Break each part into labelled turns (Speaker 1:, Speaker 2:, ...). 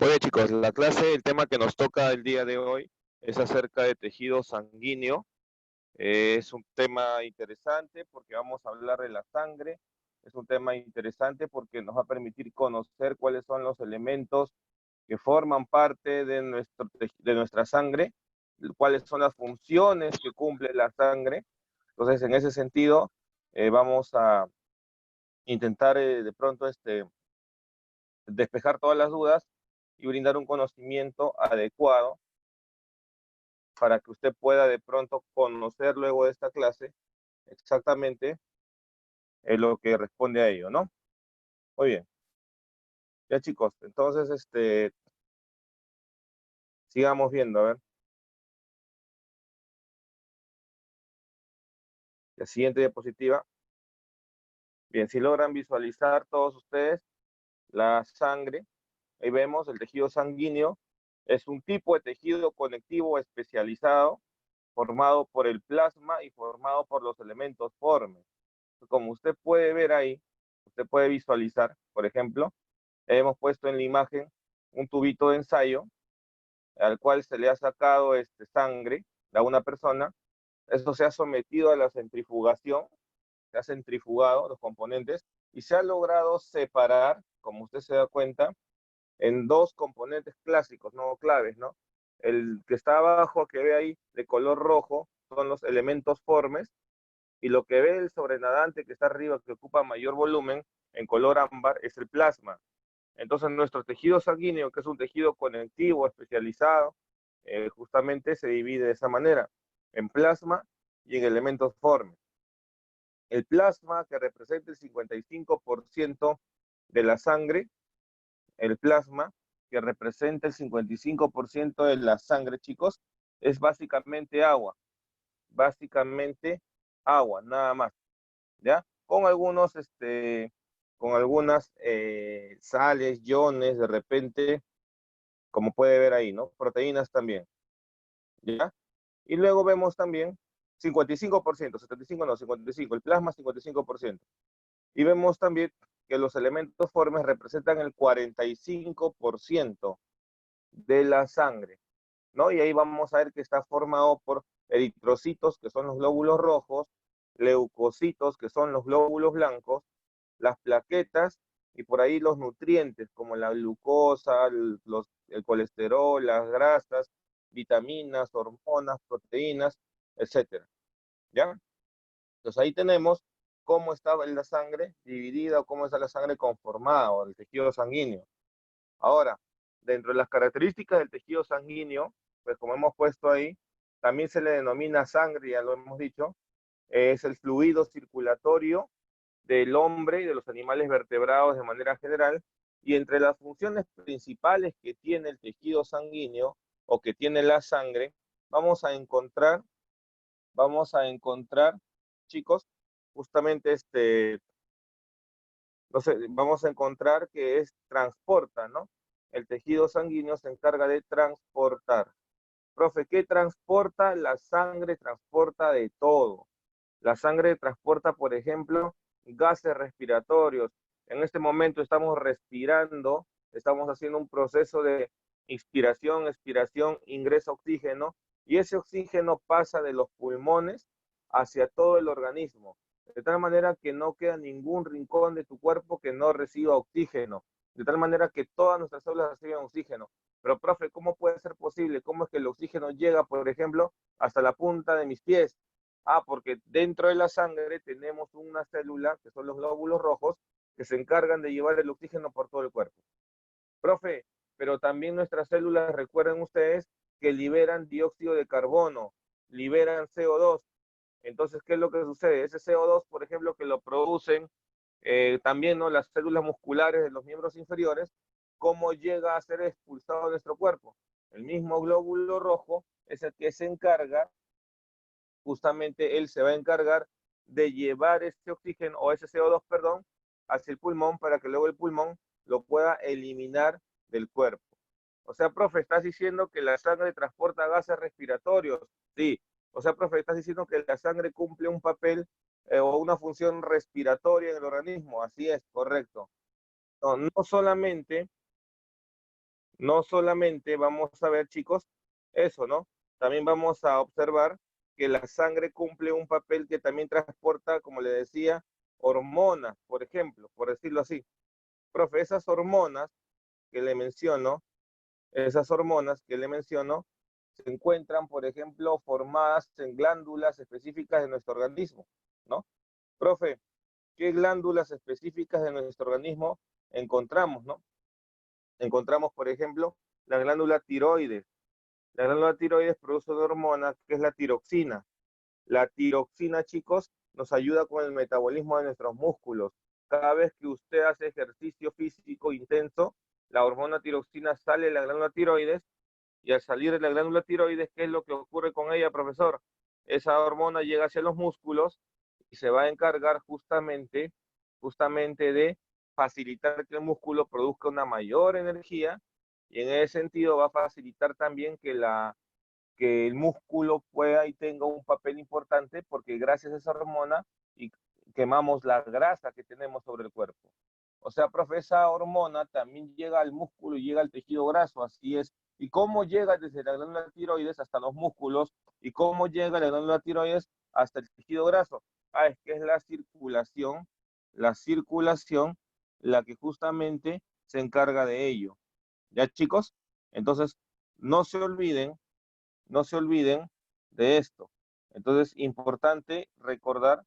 Speaker 1: Oye chicos, la clase, el tema que nos toca el día de hoy es acerca de tejido sanguíneo. Es un tema interesante porque vamos a hablar de la sangre. Es un tema interesante porque nos va a permitir conocer cuáles son los elementos que forman parte de de nuestra sangre, cuáles son las funciones que cumple la sangre. Entonces, en ese sentido, vamos a intentar de pronto despejar todas las dudas y brindar un conocimiento adecuado para que usted pueda de pronto conocer luego de esta clase exactamente lo que responde a ello, ¿no? Muy bien, ya chicos, entonces sigamos viendo, a ver, la siguiente diapositiva. Bien, si logran visualizar todos ustedes la sangre, ahí vemos el tejido sanguíneo, es un tipo de tejido conectivo especializado formado por el plasma y formado por los elementos formes. Como usted puede ver ahí, usted puede visualizar, por ejemplo, hemos puesto en la imagen un tubito de ensayo al cual se le ha sacado sangre a una persona. Eso se ha sometido a la centrifugación, se ha centrifugado los componentes y se ha logrado separar, como usted se da cuenta, en dos componentes clásicos, no claves, ¿no? El que está abajo, que ve ahí, de color rojo, son los elementos formes, y lo que ve el sobrenadante que está arriba, que ocupa mayor volumen, en color ámbar, es el plasma. Entonces nuestro tejido sanguíneo, que es un tejido conectivo especializado, justamente se divide de esa manera, en plasma y en elementos formes. El plasma, que representa el 55% de la sangre, el plasma, que representa el 55% de la sangre, chicos, es básicamente agua, nada más, ¿ya? Con algunas sales, iones, de repente, como puede ver ahí, ¿no? Proteínas también, ¿ya? Y luego vemos también 55%, 75 no, 55, el plasma 55%. Y vemos también que los elementos formes representan el 45% de la sangre, ¿no? Y ahí vamos a ver que está formado por eritrocitos, que son los glóbulos rojos, leucocitos, que son los glóbulos blancos, las plaquetas y por ahí los nutrientes como la glucosa, el colesterol, las grasas, vitaminas, hormonas, proteínas, etcétera. ¿Ya? Entonces ahí tenemos cómo estaba la sangre dividida o cómo está la sangre conformada o el tejido sanguíneo. Ahora, dentro de las características del tejido sanguíneo, pues como hemos puesto ahí, también se le denomina sangre, ya lo hemos dicho, es el fluido circulatorio del hombre y de los animales vertebrados de manera general, y entre las funciones principales que tiene el tejido sanguíneo o que tiene la sangre, vamos a encontrar, vamos a encontrar, chicos, justamente no sé, vamos a encontrar que transporta, ¿no? El tejido sanguíneo se encarga de transportar. Profe, ¿qué transporta? La sangre transporta de todo. La sangre transporta, por ejemplo, gases respiratorios. En este momento estamos respirando, estamos haciendo un proceso de inspiración, expiración, ingresa oxígeno, y ese oxígeno pasa de los pulmones hacia todo el organismo, de tal manera que no queda ningún rincón de tu cuerpo que no reciba oxígeno, de tal manera que todas nuestras células reciben oxígeno. Pero, profe, ¿cómo puede ser posible? ¿Cómo es que el oxígeno llega, por ejemplo, hasta la punta de mis pies? Ah, porque dentro de la sangre tenemos una célula, que son los glóbulos rojos, que se encargan de llevar el oxígeno por todo el cuerpo. Profe, pero también nuestras células, recuerden ustedes, que liberan dióxido de carbono, liberan CO2. Entonces, ¿qué es lo que sucede? Ese CO2, por ejemplo, que lo producen también, ¿no?, las células musculares de los miembros inferiores, ¿cómo llega a ser expulsado de nuestro cuerpo? El mismo glóbulo rojo es el que se encarga, justamente él se va a encargar de llevar este oxígeno, o ese CO2, perdón, hacia el pulmón para que luego el pulmón lo pueda eliminar del cuerpo. O sea, profe, estás diciendo que la sangre transporta gases respiratorios. Sí. O sea, profe, estás diciendo que la sangre cumple un papel o una función respiratoria en el organismo. Así es, correcto. No, no solamente no solamente vamos a ver, chicos, eso, ¿no? También vamos a observar que la sangre cumple un papel que también transporta, como le decía, hormonas, por ejemplo, por decirlo así. Profe, esas hormonas que le menciono, se encuentran, por ejemplo, formadas en glándulas específicas de nuestro organismo, ¿no? Profe, ¿qué glándulas específicas de nuestro organismo encontramos, no? Encontramos, por ejemplo, la glándula tiroides. La glándula tiroides produce una hormona que es la tiroxina. La tiroxina, chicos, nos ayuda con el metabolismo de nuestros músculos. Cada vez que usted hace ejercicio físico intenso, la hormona tiroxina sale de la glándula tiroides y al salir de la glándula tiroides, ¿qué es lo que ocurre con ella, profesor? Esa hormona llega hacia los músculos y se va a encargar justamente de facilitar que el músculo produzca una mayor energía y en ese sentido va a facilitar también que el músculo pueda y tenga un papel importante porque gracias a esa hormona y quemamos la grasa que tenemos sobre el cuerpo. O sea, profe, esa hormona también llega al músculo y llega al tejido graso, así es. ¿Y cómo llega desde la glándula tiroides hasta los músculos? ¿Y cómo llega la glándula tiroides hasta el tejido graso? Ah, es que es la circulación la que justamente se encarga de ello. ¿Ya, chicos? Entonces, no se olviden no se olviden de esto. Entonces, importante recordar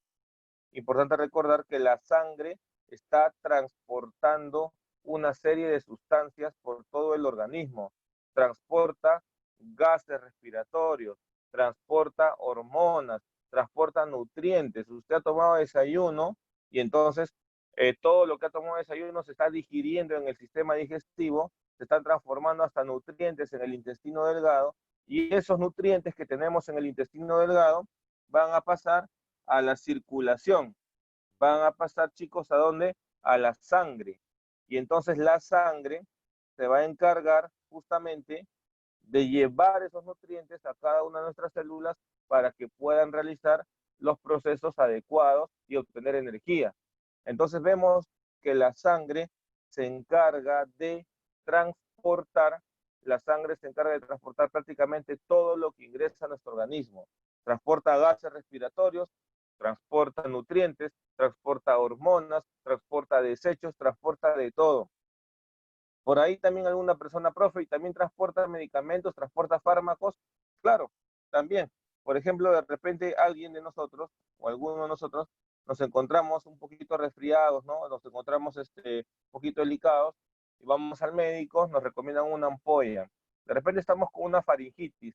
Speaker 1: que la sangre está transportando una serie de sustancias por todo el organismo. Transporta gases respiratorios, transporta hormonas, transporta nutrientes. Usted ha tomado desayuno y entonces todo lo que ha tomado desayuno se está digiriendo en el sistema digestivo, se están transformando hasta nutrientes en el intestino delgado y esos nutrientes que tenemos en el intestino delgado van a pasar a la circulación, van a pasar, chicos, ¿a dónde? A la sangre. Y entonces la sangre se va a encargar justamente de llevar esos nutrientes a cada una de nuestras células para que puedan realizar los procesos adecuados y obtener energía. Entonces vemos que la sangre se encarga de transportar, la sangre se encarga de transportar prácticamente todo lo que ingresa a nuestro organismo. Transporta gases respiratorios, transporta nutrientes, transporta hormonas, transporta desechos, transporta de todo. Por ahí también alguna persona, profe, y también transporta medicamentos, transporta fármacos. Claro, también. Por ejemplo, de repente alguien de nosotros o alguno de nosotros nos encontramos un poquito resfriados, ¿no? Nos encontramos un poquito delicados y vamos al médico, nos recomiendan una ampolla. De repente estamos con una faringitis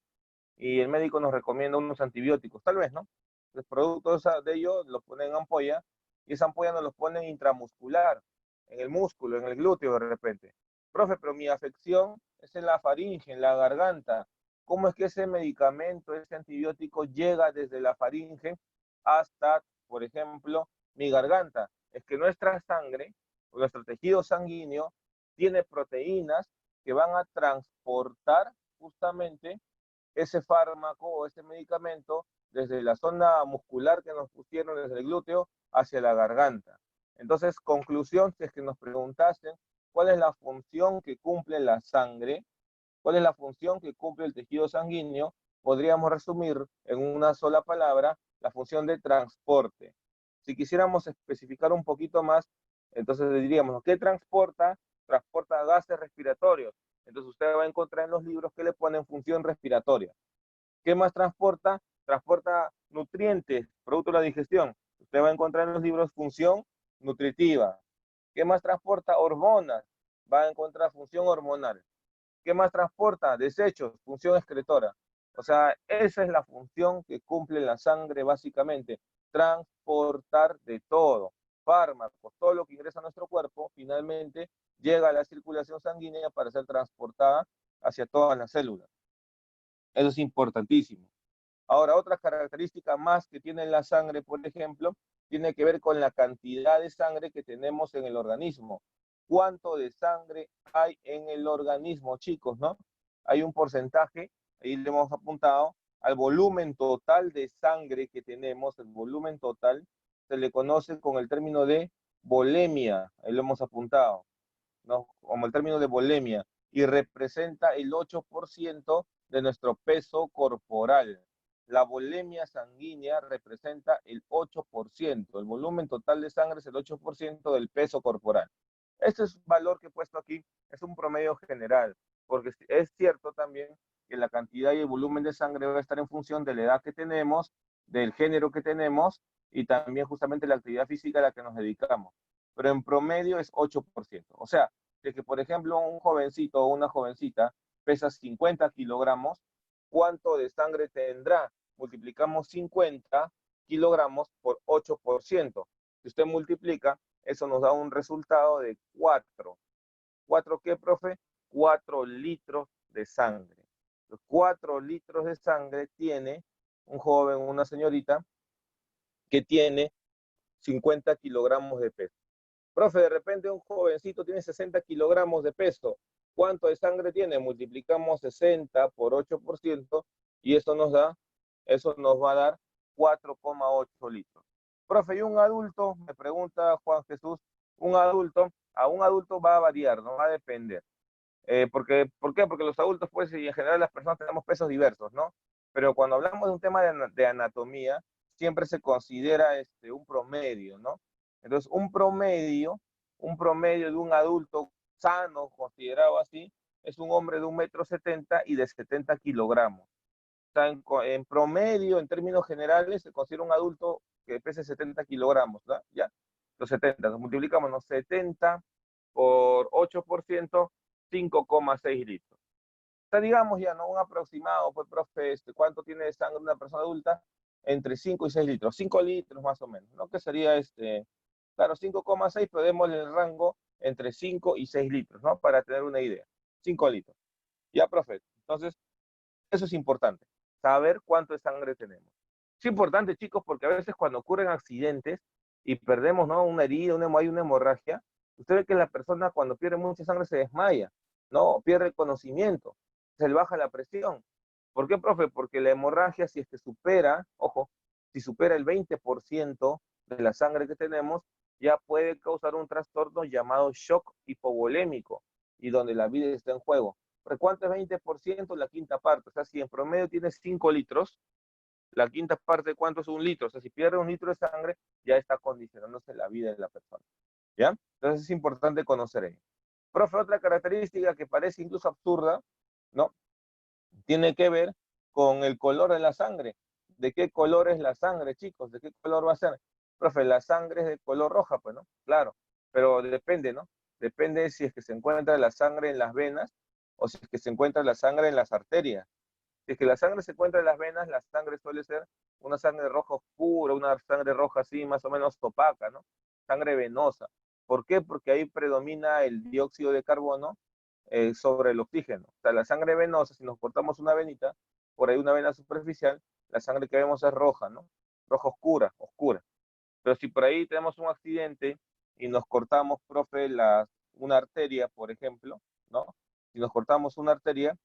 Speaker 1: y el médico nos recomienda unos antibióticos, tal vez, ¿no? Los productos de ellos los ponen en ampolla y esa ampolla nos los ponen intramuscular, en el músculo, en el glúteo de repente. Profe, pero mi afección es en la faringe, en la garganta. ¿Cómo es que ese medicamento, ese antibiótico llega desde la faringe hasta, por ejemplo, mi garganta? Es que nuestra sangre, nuestro tejido sanguíneo, tiene proteínas que van a transportar justamente ese fármaco o ese medicamento desde la zona muscular que nos pusieron desde el glúteo hacia la garganta. Entonces, conclusión, si es que nos preguntasen cuál es la función que cumple la sangre, cuál es la función que cumple el tejido sanguíneo, podríamos resumir en una sola palabra la función de transporte. Si quisiéramos especificar un poquito más, entonces diríamos, ¿qué transporta? Transporta gases respiratorios. Entonces usted va a encontrar en los libros que le ponen función respiratoria. ¿Qué más transporta? Transporta nutrientes, producto de la digestión. Usted va a encontrar en los libros función nutritiva. ¿Qué más transporta? Hormonas. Va a encontrar función hormonal. ¿Qué más transporta? Desechos, función excretora. O sea, esa es la función que cumple la sangre básicamente. Transportar de todo. Fármacos, todo lo que ingresa a nuestro cuerpo, finalmente llega a la circulación sanguínea para ser transportada hacia todas las células. Eso es importantísimo. Ahora, otra característica más que tiene la sangre, por ejemplo, tiene que ver con la cantidad de sangre que tenemos en el organismo. ¿Cuánto de sangre hay en el organismo, chicos, no? Hay un porcentaje, ahí le hemos apuntado, al volumen total de sangre que tenemos, el volumen total, se le conoce con el término de volemia, ahí lo hemos apuntado, ¿no? Como el término de volemia. y representa el 8% de nuestro peso corporal. La volemia sanguínea representa el 8%. El volumen total de sangre es el 8% del peso corporal. Este es un valor que he puesto aquí, es un promedio general, porque es cierto también que la cantidad y el volumen de sangre va a estar en función de la edad que tenemos, del género que tenemos y también justamente la actividad física a la que nos dedicamos. Pero en promedio es 8%. O sea, de que por ejemplo un jovencito o una jovencita pesa 50 kilogramos, ¿cuánto de sangre tendrá? Multiplicamos 50 kilogramos por 8%. Si usted multiplica, eso nos da un resultado de 4. ¿4 qué, profe? 4 litros de sangre. 4 litros de sangre tiene un joven, una señorita, que tiene 50 kilogramos de peso. Profe, de repente un jovencito tiene 60 kilogramos de peso. ¿Cuánto de sangre tiene? Multiplicamos 60 por 8% y eso nos va a dar 4,8 litros. Profe, ¿y un adulto? Me pregunta Juan Jesús. A un adulto va a variar, no va a depender. ¿Por qué? Porque los adultos, pues, y en general las personas tenemos pesos diversos, ¿no? Pero cuando hablamos de un tema de anatomía, siempre se considera un promedio, ¿no? Entonces, un promedio de un adulto sano, considerado así, es un hombre de 1,70 m y de 70 kilogramos. O sea, en promedio, en términos generales, se considera un adulto que pese 70 kilogramos, ¿no? Ya, los 70, nos multiplicamos, ¿no? 70 por 8%, 5,6 litros. O sea, digamos ya, ¿no? Un aproximado, pues, profe, ¿cuánto tiene de sangre una persona adulta? Entre 5 y 6 litros, 5 litros más o menos, ¿no? Que sería, claro, 5,6, pero démosle el rango entre 5 y 6 litros, ¿no? Para tener una idea. 5 litros. Ya, profe. Entonces, eso es importante, saber cuánto de sangre tenemos. Es importante, chicos, porque a veces cuando ocurren accidentes y perdemos, ¿no? Una herida, hay una hemorragia, usted ve que la persona cuando pierde mucha sangre se desmaya, ¿no? Pierde el conocimiento, se le baja la presión. ¿Por qué, profe? Porque la hemorragia, si es que supera, ojo, si supera el 20% de la sangre que tenemos, ya puede causar un trastorno llamado shock hipovolémico y donde la vida está en juego. ¿Cuánto es 20%? La quinta parte. O sea, si en promedio tienes 5 litros, la quinta parte de cuánto es un litro. O sea, si pierde un litro de sangre, ya está condicionándose la vida de la persona. ¿Ya? Entonces es importante conocer ello. Profe, otra característica que parece incluso absurda, ¿no? Tiene que ver con el color de la sangre. ¿De qué color es la sangre, chicos? ¿De qué color va a ser? Profe, la sangre es de color roja, pues, ¿no? Claro, pero depende, ¿no? Depende si es que se encuentra la sangre en las venas o si es que se encuentra la sangre en las arterias. Si es que la sangre se encuentra en las venas, la sangre suele ser una sangre roja oscura, una sangre roja así más o menos opaca, ¿no? Sangre venosa. ¿Por qué? Porque ahí predomina el dióxido de carbono sobre el oxígeno. O sea, la sangre venosa, si nos cortamos una venita, por ahí una vena superficial, la sangre que vemos es roja, ¿no? Roja oscura, oscura. Pero si por ahí tenemos un accidente y nos cortamos, profe, una arteria, por ejemplo, ¿no? Si nos cortamos una arteria,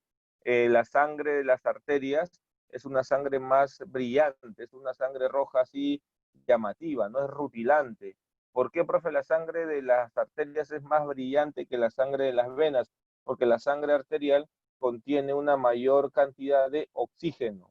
Speaker 1: la sangre de las arterias es una sangre más brillante, es una sangre roja así llamativa, no es rutilante. ¿Por qué, profe, la sangre de las arterias es más brillante que la sangre de las venas? Porque la sangre arterial contiene una mayor cantidad de oxígeno.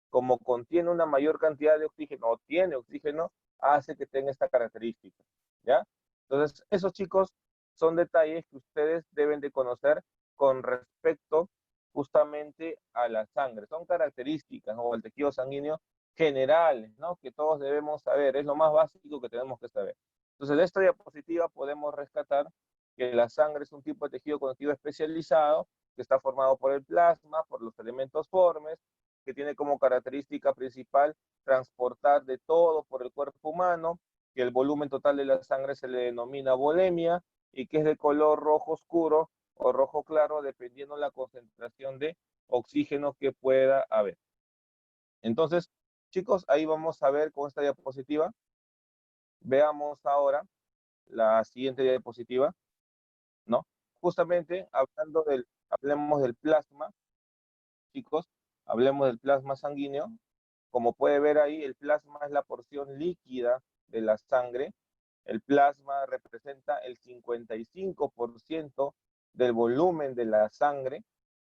Speaker 1: Como contiene una mayor cantidad de oxígeno o tiene oxígeno, hace que tenga esta característica, ¿ya? Entonces, esos, chicos, son detalles que ustedes deben de conocer con respecto justamente a la sangre. Son características o el tejido sanguíneo generales, ¿no? Que todos debemos saber, es lo más básico que tenemos que saber. Entonces, de esta diapositiva podemos rescatar que la sangre es un tipo de tejido conectivo especializado que está formado por el plasma, por los elementos formes, que tiene como característica principal transportar de todo por el cuerpo humano, que el volumen total de la sangre se le denomina volemia y que es de color rojo oscuro o rojo claro dependiendo la concentración de oxígeno que pueda haber. Entonces, chicos, ahí vamos a ver con esta diapositiva. Veamos ahora la siguiente diapositiva, ¿no? Justamente hablemos del plasma, chicos, hablemos del plasma sanguíneo. Como puede ver ahí, el plasma es la porción líquida de la sangre. El plasma representa el 55% del volumen de la sangre.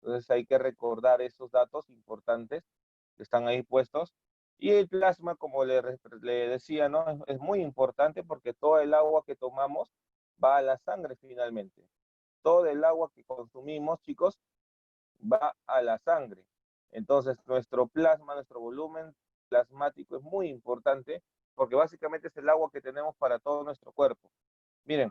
Speaker 1: Entonces hay que recordar esos datos importantes que están ahí puestos. Y el plasma, como le decía, ¿no? Es muy importante porque todo el agua que tomamos va a la sangre finalmente. Todo el agua que consumimos, chicos, va a la sangre. Entonces, nuestro plasma, nuestro volumen plasmático es muy importante porque básicamente es el agua que tenemos para todo nuestro cuerpo. Miren,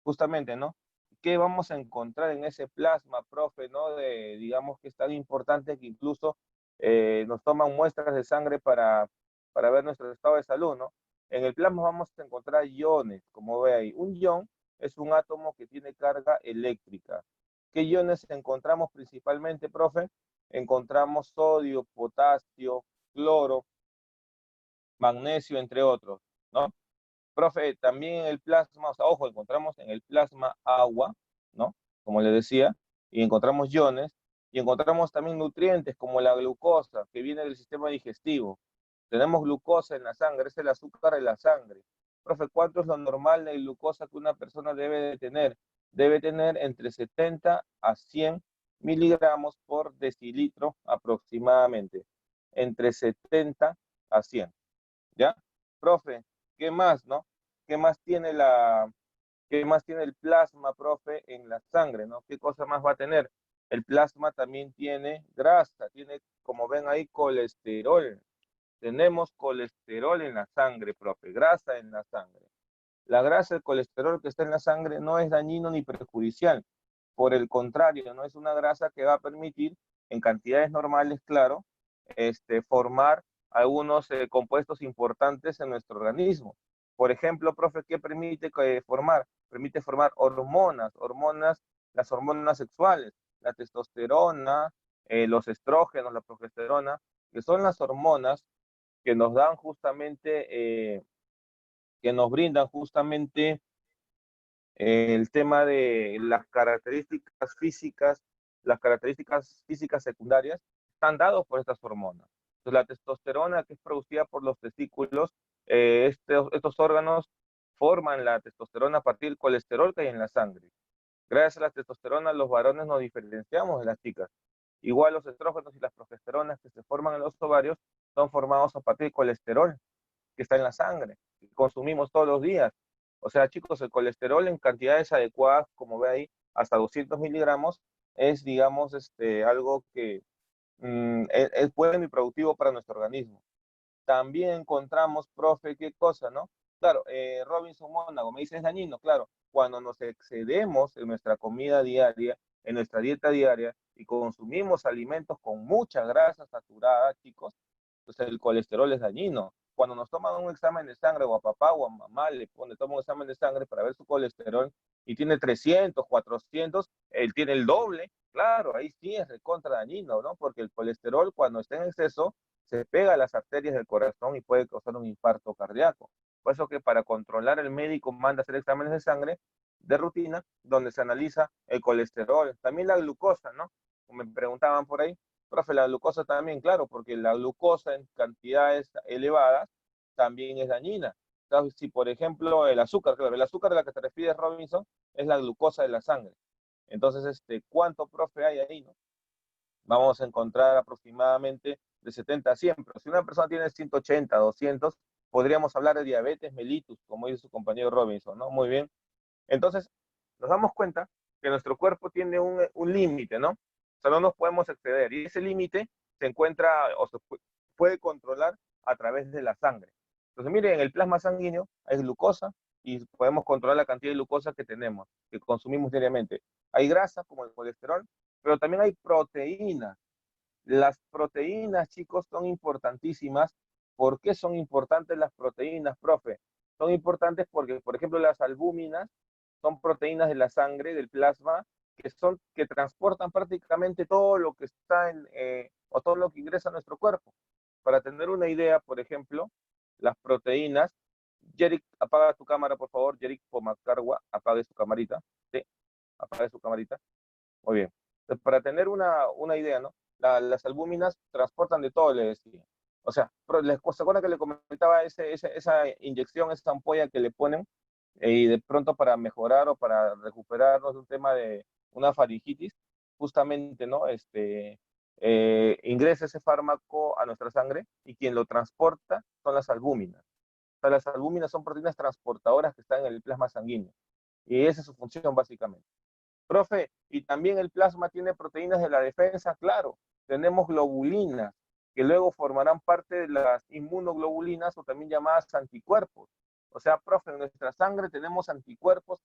Speaker 1: justamente, ¿no? ¿Qué vamos a encontrar en ese plasma, profe, ¿no? Digamos que es tan importante que incluso nos toman muestras de sangre para ver nuestro estado de salud, ¿no? En el plasma vamos a encontrar iones, como ve ahí. Un ion es un átomo que tiene carga eléctrica. ¿Qué iones encontramos principalmente, profe? Encontramos sodio, potasio, cloro, magnesio, entre otros, ¿no? Profe, también en el plasma, o sea, ojo, encontramos en el plasma agua, ¿no? Como le decía, y encontramos iones, y encontramos también nutrientes como la glucosa, que viene del sistema digestivo. Tenemos glucosa en la sangre, es el azúcar de la sangre. Profe, ¿cuánto es lo normal de glucosa que una persona debe de tener? Debe tener entre 70 a 100 miligramos por decilitro aproximadamente. Entre 70 a 100. ¿Ya? Profe, ¿qué más, no? ¿Qué más tiene qué más tiene el plasma, profe, en la sangre, ¿no? ¿Qué cosa más va a tener? El plasma también tiene grasa, tiene, como ven ahí, colesterol. Tenemos colesterol en la sangre, profe, grasa en la sangre. La grasa, el colesterol que está en la sangre no es dañino ni perjudicial. Por el contrario, no es una grasa que va a permitir, en cantidades normales, claro, formar algunos compuestos importantes en nuestro organismo. Por ejemplo, profe, ¿qué permite formar? Permite formar las hormonas sexuales, la testosterona, los estrógenos, la progesterona, que son las hormonas que nos dan justamente, que nos brindan justamente el tema de las características físicas secundarias, están dados por estas hormonas. Entonces, la testosterona que es producida por los testículos, estos órganos forman la testosterona a partir del colesterol que hay en la sangre. Gracias a la testosterona, los varones nos diferenciamos de las chicas. Igual los estrógenos y las progesteronas que se forman en los ovarios son formados a partir del colesterol que está en la sangre, que consumimos todos los días. O sea, chicos, el colesterol en cantidades adecuadas, como ve ahí, hasta 200 miligramos, es, digamos, algo que es bueno y productivo para nuestro organismo. También encontramos, profe, qué cosa, ¿no? Claro, Robinson Mónago me dice es dañino, claro, cuando nos excedemos en nuestra comida diaria, en nuestra dieta diaria, y consumimos alimentos con mucha grasa saturada, chicos, pues el colesterol es dañino. Cuando nos toman un examen de sangre, o a papá o a mamá toma un examen de sangre para ver su colesterol, y tiene 300, 400, él tiene el doble, claro, ahí sí es recontra dañino, ¿no? Porque el colesterol cuando está en exceso, se pega a las arterias del corazón y puede causar un infarto cardíaco. Por eso que para controlar el médico manda hacer exámenes de sangre de rutina donde se analiza el colesterol, también la glucosa, ¿no? Me preguntaban por ahí, profe, la glucosa también, claro, porque la glucosa en cantidades elevadas también es dañina. Entonces, si por ejemplo el azúcar, claro, el azúcar de la que te refieres, Robinson, es la glucosa de la sangre. Entonces, ¿cuánto, profe, hay ahí, no? Vamos a encontrar aproximadamente de 70 a 100, pero si una persona tiene 180, 200, podríamos hablar de diabetes mellitus, como dice su compañero Robinson, ¿no? Muy bien. Entonces, nos damos cuenta que nuestro cuerpo tiene un límite, ¿no? O sea, no nos podemos exceder, y ese límite se encuentra o se puede controlar a través de la sangre. Entonces, miren, en el plasma sanguíneo hay glucosa y podemos controlar la cantidad de glucosa que tenemos, que consumimos diariamente. Hay grasa, como el colesterol, pero también hay proteínas. Las proteínas, chicos, son importantísimas. ¿Por qué son importantes las proteínas, profe? Son importantes porque, por ejemplo, las albúminas son proteínas de la sangre, del plasma, que transportan prácticamente todo lo que está o todo lo que ingresa a nuestro cuerpo. Para tener una idea, por ejemplo, las proteínas, Jerick, apaga tu cámara, por favor, Jerick Pomacargua, apague su camarita, sí, apague su camarita. Muy bien. Entonces, para tener una idea, ¿no? Las albúminas transportan de todo, le decía. O sea, ¿se acuerdan que le comentaba esa inyección, esa ampolla que le ponen y de pronto para mejorar o para recuperarnos de un tema una faringitis, justamente, ¿no? Ingresa ese fármaco a nuestra sangre y quien lo transporta son las albúminas. O sea, las albúminas son proteínas transportadoras que están en el plasma sanguíneo. Y esa es su función básicamente. Profe, y también el plasma tiene proteínas de la defensa, claro. Tenemos globulinas, que luego formarán parte de las inmunoglobulinas o también llamadas anticuerpos. O sea, profe, en nuestra sangre tenemos anticuerpos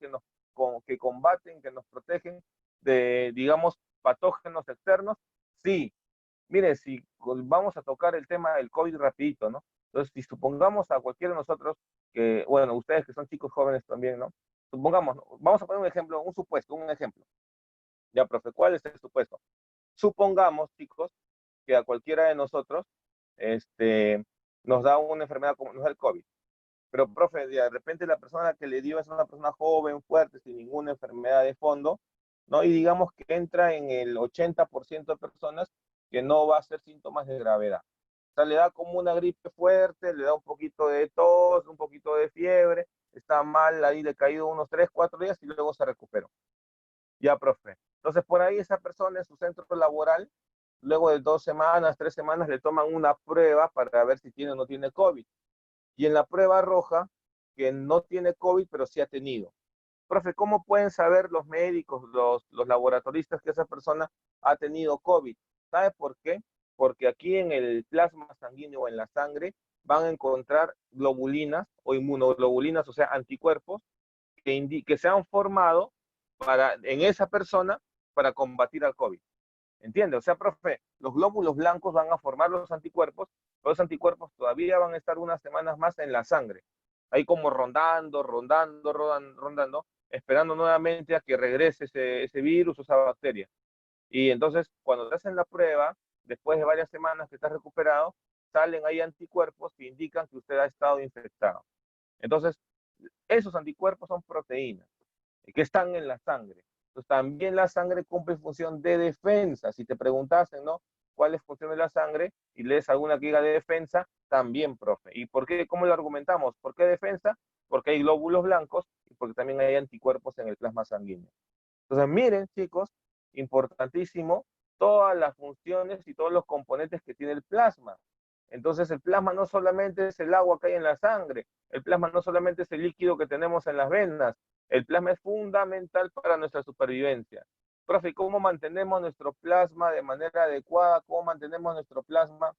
Speaker 1: que combaten, que nos protegen de, digamos, patógenos externos. Sí, mire, si vamos a tocar el tema del COVID rapidito, ¿no? Entonces, si supongamos a cualquiera de nosotros, que, bueno, ustedes que son chicos jóvenes también, ¿no? Supongamos, ¿no? Vamos a poner un ejemplo, un supuesto, un ejemplo. Ya, profe, ¿cuál es el supuesto? Supongamos, chicos, que a cualquiera de nosotros nos da una enfermedad como no es el COVID. Pero, profe, de repente la persona que le dio es una persona joven, fuerte, sin ninguna enfermedad de fondo, ¿no? Y digamos que entra en el 80% de personas que no va a ser síntomas de gravedad. O sea, le da como una gripe fuerte, le da un poquito de tos, un poquito de fiebre, está mal ahí decaído unos 3, 4 días y luego se recuperó. Ya, profe. Entonces, por ahí esa persona en su centro laboral, luego de 2 semanas, 3 semanas, le toman una prueba para ver si tiene o no tiene COVID. Y en la prueba arroja que no tiene COVID, pero sí ha tenido. Profe, ¿cómo pueden saber los médicos, los laboratoristas que esa persona ha tenido COVID? ¿Sabe por qué? Porque aquí en el plasma sanguíneo o en la sangre van a encontrar globulinas o inmunoglobulinas, o sea, anticuerpos que se han formado en esa persona para combatir al COVID. ¿Entiende? O sea, profe, los glóbulos blancos van a formar los anticuerpos todavía van a estar unas semanas más en la sangre, ahí como rondando, esperando nuevamente a que regrese ese virus o esa bacteria. Y entonces, cuando te hacen la prueba, después de varias semanas que estás recuperado, salen ahí anticuerpos que indican que usted ha estado infectado. Entonces, esos anticuerpos son proteínas que están en la sangre. Entonces, también la sangre cumple función de defensa. Si te preguntasen, ¿no? ¿Cuál es función de la sangre? Y lees alguna que diga de defensa, también, profe. ¿Y por qué? ¿Cómo lo argumentamos? ¿Por qué defensa? Porque hay glóbulos blancos y porque también hay anticuerpos en el plasma sanguíneo. Entonces, miren, chicos, importantísimo, todas las funciones y todos los componentes que tiene el plasma. Entonces, el plasma no solamente es el agua que hay en la sangre, el plasma no solamente es el líquido que tenemos en las venas, el plasma es fundamental para nuestra supervivencia. Profe, ¿cómo mantenemos nuestro plasma de manera adecuada? ¿Cómo mantenemos nuestro plasma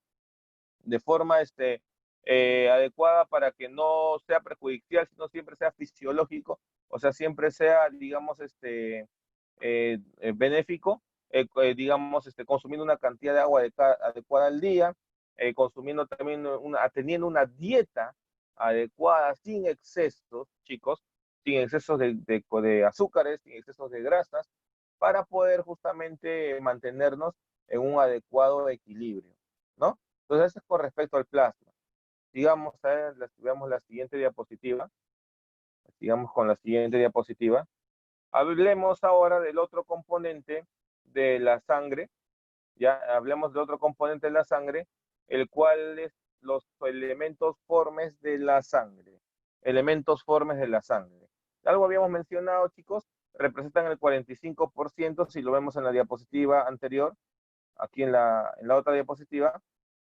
Speaker 1: de forma adecuada para que no sea perjudicial, sino siempre sea fisiológico? O sea, siempre sea, digamos, benéfico, digamos, consumiendo una cantidad de agua adecuada al día, consumiendo también teniendo una dieta adecuada, sin excesos, chicos, sin excesos de azúcares, sin excesos de grasas, para poder justamente mantenernos en un adecuado equilibrio, ¿no? Entonces, eso es con respecto al plasma. Sigamos, veamos la siguiente diapositiva. Sigamos con la siguiente diapositiva. Hablemos ahora del otro componente de la sangre, ya hablemos del otro componente de la sangre, el cual es los elementos formes de la sangre. Elementos formes de la sangre. Algo habíamos mencionado, chicos, representan el 45%, si lo vemos en la diapositiva anterior, aquí en la otra diapositiva,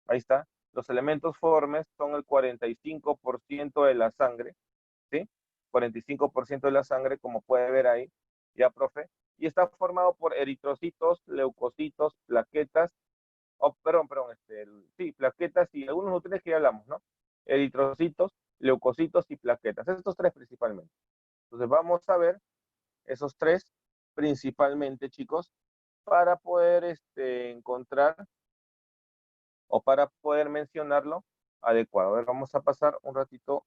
Speaker 1: ahí está, los elementos formes son el 45% de la sangre, ¿sí? 45% de la sangre, como puede ver ahí, ya, profe, y está formado por eritrocitos, leucocitos, plaquetas, sí, plaquetas y algunos nutrientes que ya hablamos, ¿no? Eritrocitos, leucocitos y plaquetas, estos tres principalmente. Entonces vamos a ver esos tres principalmente, chicos, para poder encontrar o para poder mencionarlo adecuado. A ver, vamos a pasar un ratito.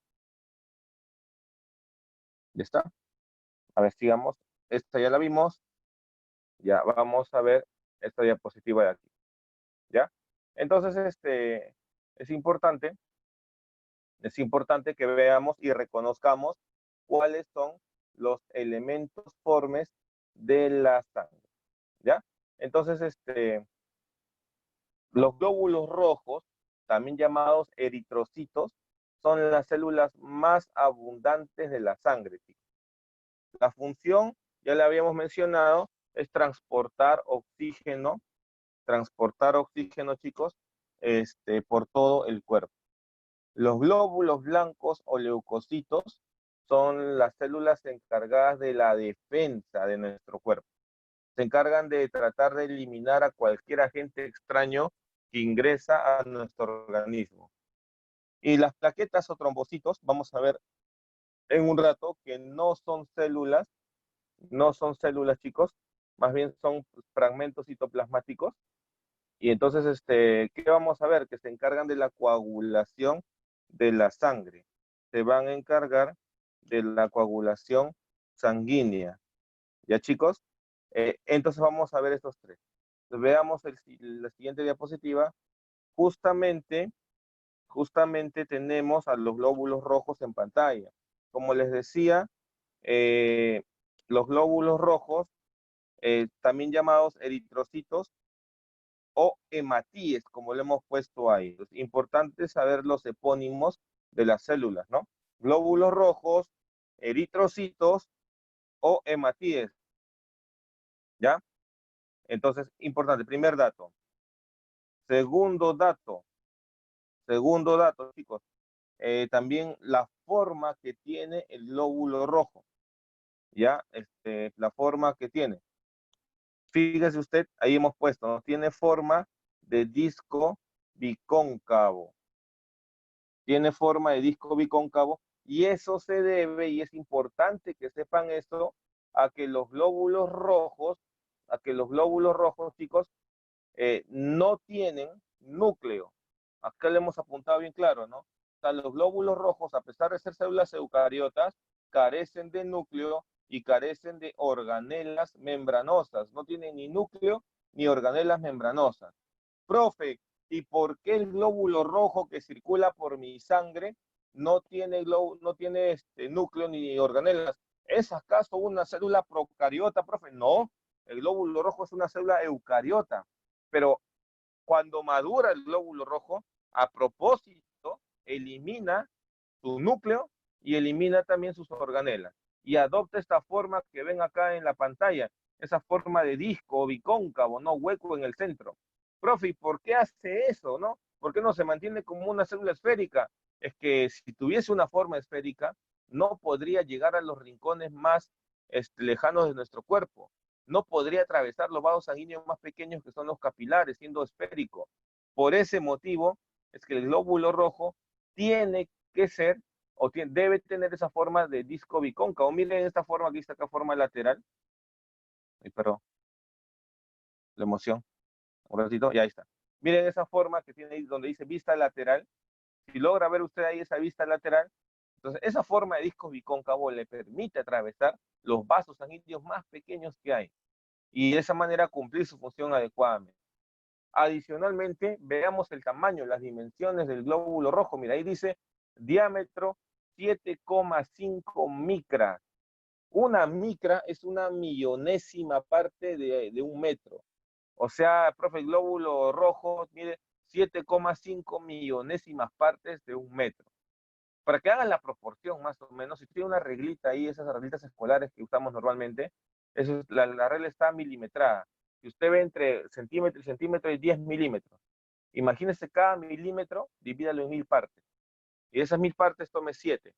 Speaker 1: ¿Ya está? A ver, sigamos. Esta ya la vimos. Ya, vamos a ver esta diapositiva de aquí. ¿Ya? Entonces, es importante, es importante que veamos y reconozcamos cuáles son los elementos formes de la sangre. ¿Ya? Entonces, los glóbulos rojos, también llamados eritrocitos, son las células más abundantes de la sangre, chicos. La función, ya la habíamos mencionado, es transportar oxígeno, chicos, por todo el cuerpo. Los glóbulos blancos o leucocitos son las células encargadas de la defensa de nuestro cuerpo. Se encargan de tratar de eliminar a cualquier agente extraño que ingresa a nuestro organismo. Y las plaquetas o trombocitos, vamos a ver en un rato, que no son células, chicos, más bien son fragmentos citoplasmáticos. Y entonces, ¿qué vamos a ver? Que se encargan de la coagulación de la sangre. Se van a encargar de la coagulación sanguínea. ¿Ya, chicos? Entonces vamos a ver estos tres. Veamos la siguiente diapositiva. Justamente tenemos a los glóbulos rojos en pantalla. Como les decía, los glóbulos rojos, también llamados eritrocitos o hematíes, como le hemos puesto ahí. Es importante saber los epónimos de las células, ¿no? Glóbulos rojos, eritrocitos o hematíes, ¿ya? Entonces, importante, primer dato. Segundo dato, chicos, también la forma que tiene el glóbulo rojo, ¿ya? La forma que tiene. Fíjese usted, ahí hemos puesto, ¿no? Tiene forma de disco bicóncavo. Tiene forma de disco bicóncavo y eso se debe, y es importante que sepan esto, a que los glóbulos rojos, chicos, no tienen núcleo. Acá le hemos apuntado bien claro, ¿no? O sea, los glóbulos rojos, a pesar de ser células eucariotas, carecen de núcleo y carecen de organelas membranosas. No tienen ni núcleo ni organelas membranosas. Profe, ¿y por qué el glóbulo rojo que circula por mi sangre no tiene núcleo ni organelas? ¿Es acaso una célula procariota, profe? No, el glóbulo rojo es una célula eucariota, pero cuando madura el glóbulo rojo, a propósito, elimina su núcleo y elimina también sus organelas. Y adopta esta forma que ven acá en la pantalla, esa forma de disco o bicóncavo, ¿no? Hueco en el centro. Profe, ¿por qué hace eso, no? ¿Por qué no se mantiene como una célula esférica? Es que si tuviese una forma esférica, no podría llegar a los rincones más lejanos de nuestro cuerpo. No podría atravesar los vasos sanguíneos más pequeños que son los capilares, siendo esférico. Por ese motivo es que el glóbulo rojo tiene que ser o debe tener esa forma de disco bicóncavo. Miren esta forma, aquí está acá, forma lateral. Ay, perdón, la emoción. Un ratito, y ahí está. Miren esa forma que tiene ahí donde dice vista lateral. Si logra ver usted ahí esa vista lateral, entonces esa forma de disco bicóncavo le permite atravesar los vasos sanguíneos más pequeños que hay y de esa manera cumplir su función adecuadamente. Adicionalmente, veamos el tamaño, las dimensiones del glóbulo rojo. Mira, ahí dice diámetro 7,5 micras. Una micra es una millonésima parte de un metro. O sea, profe, el glóbulo rojo mide 7,5 millonésimas partes de un metro. Para que hagan la proporción más o menos, si tiene una reglita ahí, esas reglitas escolares que usamos normalmente, la regla está milimetrada. Si usted ve entre centímetro y centímetro, hay 10 milímetros. Imagínese cada milímetro, divídalo en 1000 partes. Y de esas 1000 partes tome 7.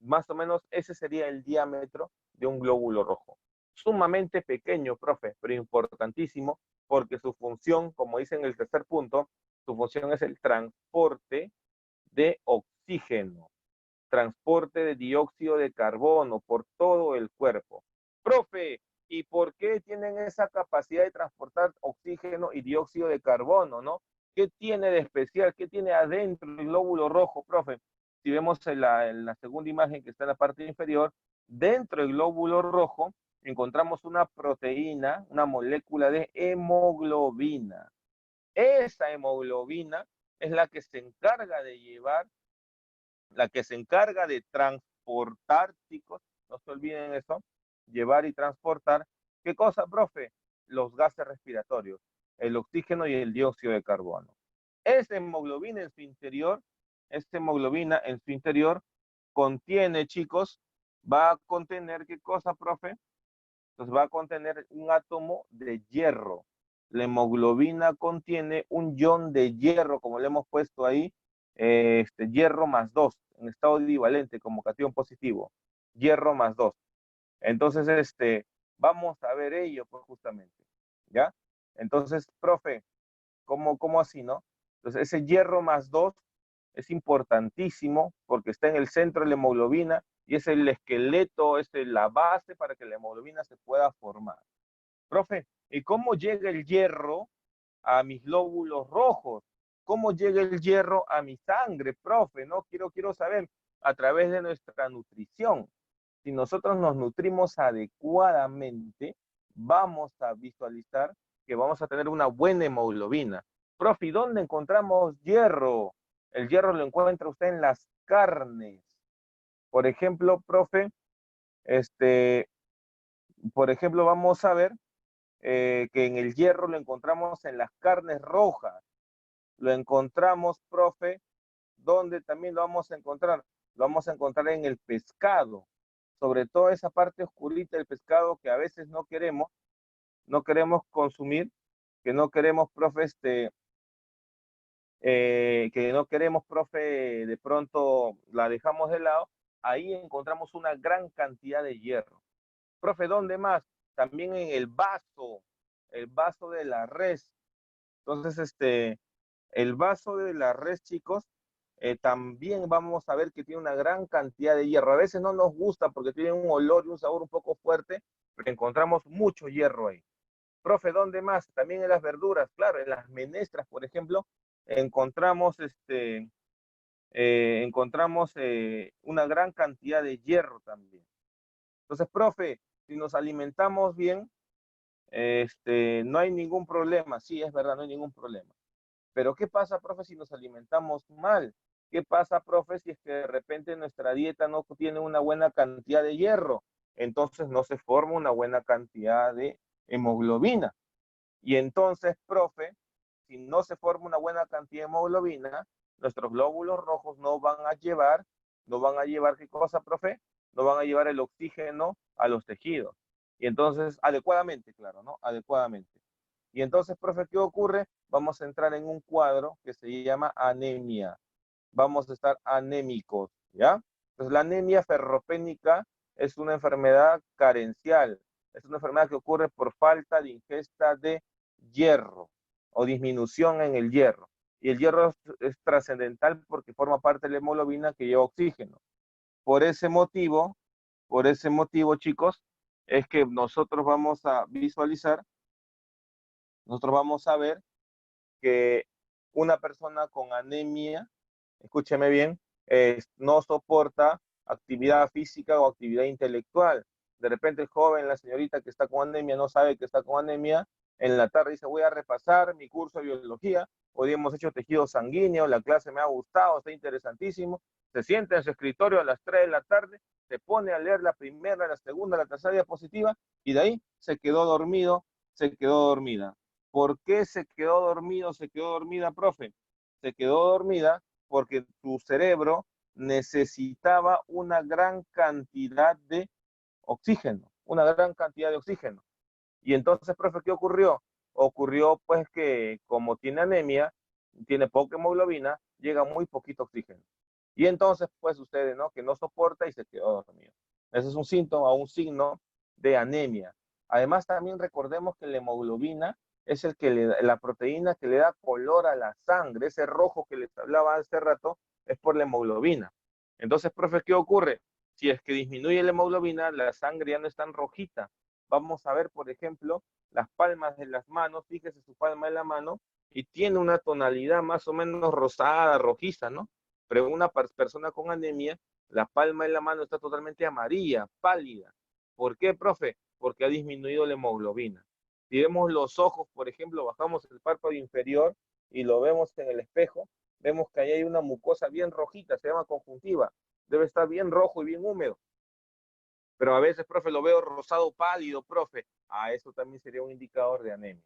Speaker 1: Más o menos ese sería el diámetro de un glóbulo rojo. Sumamente pequeño, profe, pero importantísimo, porque su función, como dice en el tercer punto, su función es el transporte de oxígeno, transporte de dióxido de carbono por todo el cuerpo. Profe, ¿y por qué tienen esa capacidad de transportar oxígeno y dióxido de carbono, no? ¿Qué tiene de especial? ¿Qué tiene adentro el glóbulo rojo, profe? Si vemos en la segunda imagen que está en la parte inferior, dentro del glóbulo rojo encontramos una proteína, una molécula de hemoglobina. Esa hemoglobina es la que se encarga de llevar, la que se encarga de transportar, chicos, no se olviden eso, llevar y transportar, ¿qué cosa, profe? Los gases respiratorios, el oxígeno y el dióxido de carbono. Esta hemoglobina en su interior contiene, chicos, va a contener, ¿qué cosa, profe? Entonces va a contener un átomo de hierro. La hemoglobina contiene un ion de hierro, como le hemos puesto ahí, hierro más 2, en estado divalente como cation positivo, hierro más 2. Entonces, vamos a ver ello, pues justamente, ¿ya? Entonces, profe, ¿cómo así, no? Entonces, ese hierro más 2 es importantísimo porque está en el centro de la hemoglobina y es el esqueleto, es la base para que la hemoglobina se pueda formar. Profe, ¿y cómo llega el hierro a mis glóbulos rojos? ¿Cómo llega el hierro a mi sangre, profe? No quiero saber a través de nuestra nutrición. Si nosotros nos nutrimos adecuadamente, vamos a visualizar que vamos a tener una buena hemoglobina. Profe, ¿y dónde encontramos hierro? El hierro lo encuentra usted en las carnes. Por ejemplo, profe, este, vamos a ver que en el hierro lo encontramos en las carnes rojas. Lo encontramos, profe, ¿dónde también lo vamos a encontrar? Lo vamos a encontrar en el pescado, sobre todo esa parte oscurita del pescado que a veces no queremos consumir, que no queremos, profe, de pronto la dejamos de lado, ahí encontramos una gran cantidad de hierro. Profe, ¿dónde más? También en el vaso de la res. Entonces, el vaso de la res, chicos, también vamos a ver que tiene una gran cantidad de hierro. A veces no nos gusta porque tiene un olor y un sabor un poco fuerte, pero encontramos mucho hierro ahí. Profe, ¿dónde más? También en las verduras, claro, en las menestras, por ejemplo, encontramos una gran cantidad de hierro también. Entonces, profe, si nos alimentamos bien, no hay ningún problema. Sí, es verdad, no hay ningún problema. Pero ¿qué pasa, profe, si nos alimentamos mal? ¿Qué pasa, profe, si es que de repente nuestra dieta no tiene una buena cantidad de hierro? Entonces no se forma una buena cantidad de hemoglobina. Y entonces, profe, si no se forma una buena cantidad de hemoglobina, nuestros glóbulos rojos no van a llevar, ¿qué cosa, profe? No van a llevar el oxígeno a los tejidos. Y entonces, adecuadamente, claro, ¿no? Adecuadamente. Y entonces, profe, ¿qué ocurre? Vamos a entrar en un cuadro que se llama anemia. Vamos a estar anémicos, ¿ya? Entonces, la anemia ferropénica es una enfermedad carencial. Es una enfermedad que ocurre por falta de ingesta de hierro o disminución en el hierro. Y el hierro es trascendental porque forma parte de la hemoglobina que lleva oxígeno. Por por ese motivo, chicos, es que nosotros vamos a visualizar, nosotros vamos a ver que una persona con anemia, escúcheme bien, no soporta actividad física o actividad intelectual. De repente el joven, la señorita que está con anemia, no sabe que está con anemia, en la tarde dice, voy a repasar mi curso de biología, hoy hemos hecho tejido sanguíneo, la clase me ha gustado, está interesantísimo, se sienta en su escritorio a las 3 de la tarde, se pone a leer la primera, la segunda, la tercera diapositiva, y de ahí se quedó dormido, se quedó dormida. ¿Por qué se quedó dormido, se quedó dormida, profe? Se quedó dormida porque tu cerebro necesitaba una gran cantidad de oxígeno, una gran cantidad de oxígeno. Y entonces, profe, ¿qué ocurrió? Ocurrió pues que como tiene anemia, tiene poca hemoglobina, llega muy poquito oxígeno. Y entonces pues sucede, ¿no? Que no soporta y se quedó dormido. Ese es un síntoma, un signo de anemia. Además, también recordemos que la hemoglobina es la proteína que le da color a la sangre. Ese rojo que les hablaba hace rato es por la hemoglobina. Entonces, profe, ¿qué ocurre? Si es que disminuye la hemoglobina, la sangre ya no es tan rojita. Vamos a ver, por ejemplo, las palmas de las manos, fíjese su palma de la mano, y tiene una tonalidad más o menos rosada, rojiza, ¿no? Pero una persona con anemia, la palma de la mano está totalmente amarilla, pálida. ¿Por qué, profe? Porque ha disminuido la hemoglobina. Si vemos los ojos, por ejemplo, bajamos el párpado inferior y lo vemos en el espejo, vemos que ahí hay una mucosa bien rojita, se llama conjuntiva. Debe estar bien rojo y bien húmedo. Pero a veces, profe, lo veo rosado pálido, profe. Eso también sería un indicador de anemia.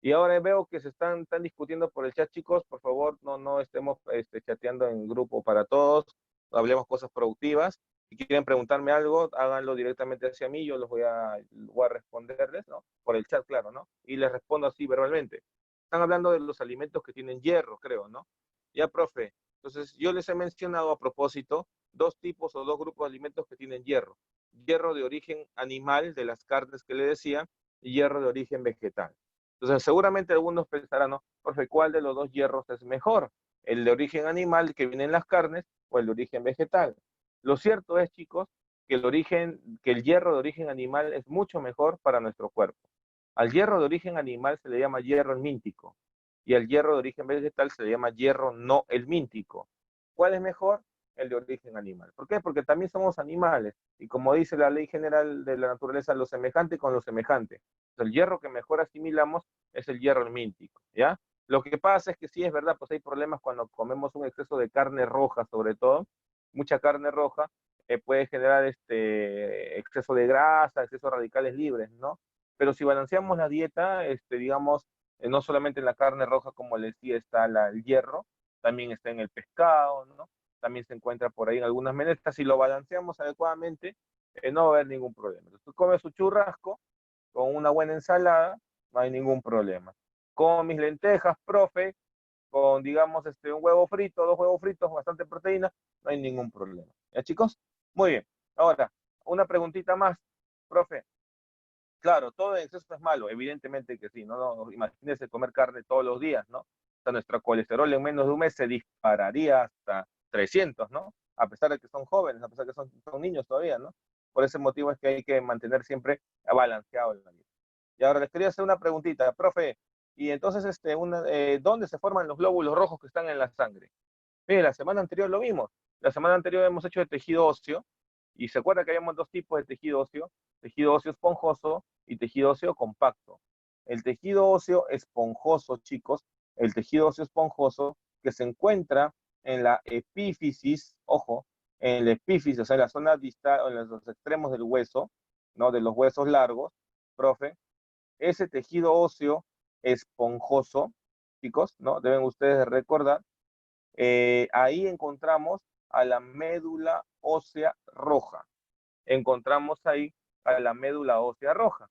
Speaker 1: Y ahora veo que están discutiendo por el chat, chicos. Por favor, no estemos chateando en grupo para todos. Hablemos cosas productivas. Si quieren preguntarme algo, háganlo directamente hacia mí, yo voy a responderles, ¿no? Por el chat, claro, ¿no? Y les respondo así verbalmente. Están hablando de los alimentos que tienen hierro, creo, ¿no? Ya, profe. Entonces, yo les he mencionado a propósito dos tipos o dos grupos de alimentos que tienen hierro. Hierro de origen animal, de las carnes que le decía, y hierro de origen vegetal. Entonces, seguramente algunos pensarán, ¿no? Profe, ¿cuál de los dos hierros es mejor? ¿El de origen animal que viene en las carnes o el de origen vegetal? Lo cierto es, chicos, que el hierro de origen animal es mucho mejor para nuestro cuerpo. Al hierro de origen animal se le llama hierro helmíntico y al hierro de origen vegetal se le llama hierro no helmíntico. ¿Cuál es mejor? El de origen animal. ¿Por qué? Porque también somos animales y como dice la ley general de la naturaleza, lo semejante con lo semejante. El hierro que mejor asimilamos es el hierro helmíntico, ¿ya? Lo que pasa es que sí es verdad, pues hay problemas cuando comemos un exceso de carne roja, sobre todo, mucha carne roja, puede generar exceso de grasa, exceso de radicales libres, ¿no? Pero si balanceamos la dieta, digamos, no solamente en la carne roja, como les decía, está el hierro, también está en el pescado, ¿no? También se encuentra por ahí en algunas menestas. Si lo balanceamos adecuadamente, no va a haber ningún problema. Entonces, tú comes su churrasco con una buena ensalada, no hay ningún problema. Como mis lentejas, profe, con, digamos, un huevo frito, dos huevos fritos, bastante proteína, no hay ningún problema. ¿Ya, chicos? Muy bien. Ahora, una preguntita más, profe. Claro, todo en exceso es malo, evidentemente que sí, ¿no? Imagínense comer carne todos los días, ¿no? O sea, nuestro colesterol en menos de un mes se dispararía hasta 300, ¿no? A pesar de que son jóvenes, a pesar de que son niños todavía, ¿no? Por ese motivo es que hay que mantener siempre balanceado el alimento. Y ahora les quería hacer una preguntita, profe, y entonces, ¿dónde se forman los glóbulos rojos que están en la sangre? Mire, la semana anterior lo vimos. La semana anterior hemos hecho de tejido óseo, y se acuerda que habíamos dos tipos de tejido óseo esponjoso y tejido óseo compacto. El tejido óseo esponjoso, chicos, el tejido óseo esponjoso que se encuentra en la epífisis, ojo, en la epífisis, o sea, en la zona distal, en los extremos del hueso, ¿no? De los huesos largos, profe, ese tejido óseo esponjoso, chicos, ¿no? Deben ustedes recordar, ahí encontramos a la médula ósea roja. Encontramos ahí a la médula ósea roja.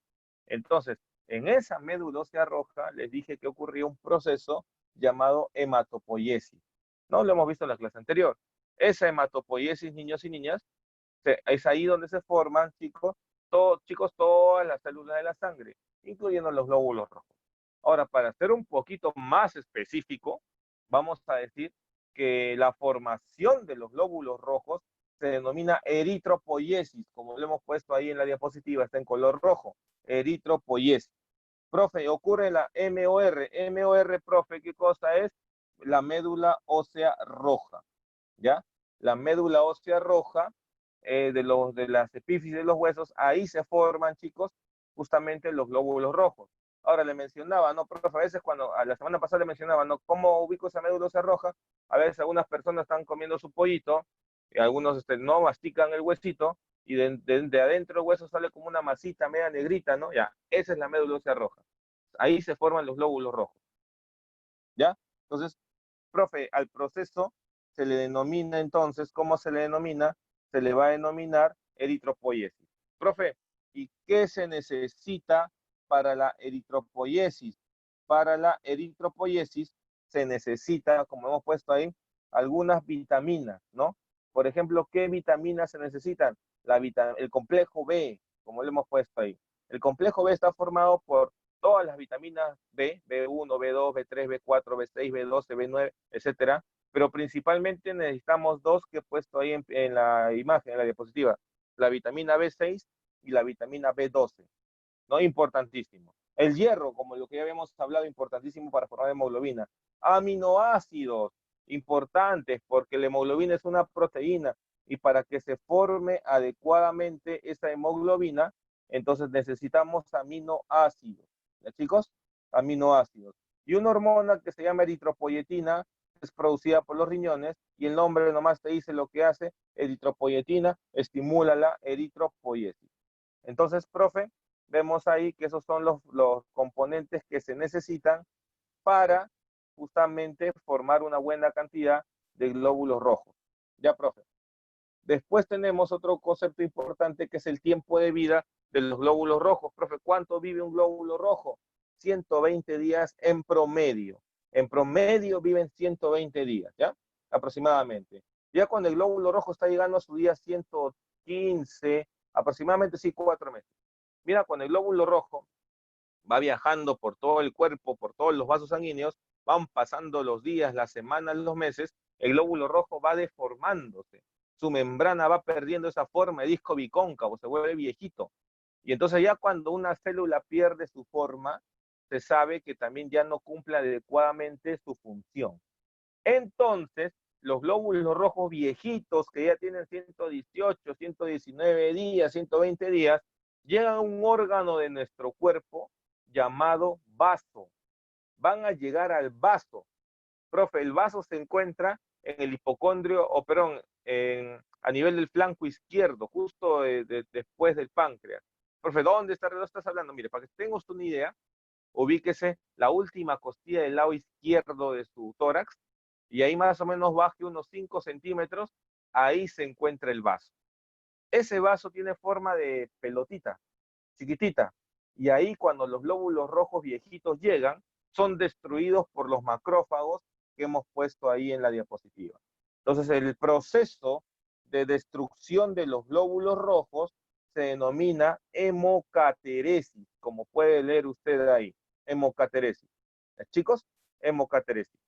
Speaker 1: Entonces, en esa médula ósea roja les dije que ocurría un proceso llamado hematopoiesis. ¿No? Lo hemos visto en la clase anterior. Esa hematopoiesis, niños y niñas, es ahí donde se forman, chicos, todas las células de la sangre, incluyendo los glóbulos rojos. Ahora, para ser un poquito más específico, vamos a decir que la formación de los glóbulos rojos se denomina eritropoiesis, como lo hemos puesto ahí en la diapositiva, está en color rojo, eritropoiesis. Profe, ocurre la MOR. MOR, profe, ¿qué cosa es? La médula ósea roja, ¿ya? La médula ósea roja de las epífisis de los huesos, ahí se forman, chicos, justamente los glóbulos rojos. Ahora le mencionaba, ¿no, profe? A veces a la semana pasada le mencionaba, ¿no? ¿Cómo ubico esa médula ósea roja? A veces algunas personas están comiendo su pollito, y algunos no mastican el huesito, y de adentro del hueso sale como una masita media negrita, ¿no? Ya, esa es la médula ósea roja. Ahí se forman los glóbulos rojos, ¿ya? Entonces, profe, al proceso se le denomina entonces, ¿cómo se le denomina? Se le va a denominar eritropoiesis. Profe, ¿y qué se necesita para la eritropoiesis? Para la eritropoiesis se necesita, como hemos puesto ahí, algunas vitaminas, ¿no? Por ejemplo, ¿qué vitaminas se necesitan? El complejo B, como lo hemos puesto ahí. El complejo B está formado por todas las vitaminas B, B1, B2, B3, B4, B6, B12, B9, etcétera, pero principalmente necesitamos dos que he puesto ahí en la imagen, en la diapositiva, la vitamina B6 y la vitamina B12, ¿no? Importantísimo. El hierro, como lo que ya habíamos hablado, importantísimo para formar hemoglobina. Aminoácidos, importantes, porque la hemoglobina es una proteína y para que se forme adecuadamente esa hemoglobina, entonces necesitamos aminoácidos. ¿Ya, chicos? Aminoácidos. Y una hormona que se llama eritropoyetina es producida por los riñones y el nombre nomás te dice lo que hace, eritropoyetina estimula la eritropoiesis. Entonces, profe, vemos ahí que esos son los componentes que se necesitan para justamente formar una buena cantidad de glóbulos rojos. Ya, profe. Después tenemos otro concepto importante que es el tiempo de vida de los glóbulos rojos. Profe, ¿cuánto vive un glóbulo rojo? 120 días en promedio. En promedio viven 120 días, ¿ya? Aproximadamente. Ya cuando el glóbulo rojo está llegando a su día 115, aproximadamente sí, 4 meses. Mira, cuando el glóbulo rojo va viajando por todo el cuerpo, por todos los vasos sanguíneos, van pasando los días, las semanas, los meses, el glóbulo rojo va deformándose. Su membrana va perdiendo esa forma de disco bicóncavo, se vuelve viejito. Y entonces ya cuando una célula pierde su forma, se sabe que también ya no cumple adecuadamente su función. Entonces, los glóbulos rojos viejitos que ya tienen 118, 119 días, 120 días, llegan a un órgano de nuestro cuerpo llamado vaso. Van a llegar al vaso. Profe, el vaso se encuentra en el hipocondrio, o perdón, a nivel del flanco izquierdo, justo después del páncreas. Profe, ¿dónde estás hablando? Mire, para que tenga usted una idea, ubíquese la última costilla del lado izquierdo de su tórax, y ahí más o menos baje unos 5 centímetros, ahí se encuentra el vaso. Ese vaso tiene forma de pelotita, chiquitita, y ahí cuando los glóbulos rojos viejitos llegan, son destruidos por los macrófagos que hemos puesto ahí en la diapositiva. Entonces el proceso de destrucción de los glóbulos rojos se denomina hemocateresis, como puede leer usted ahí, hemocateresis. Chicos, hemocateresis.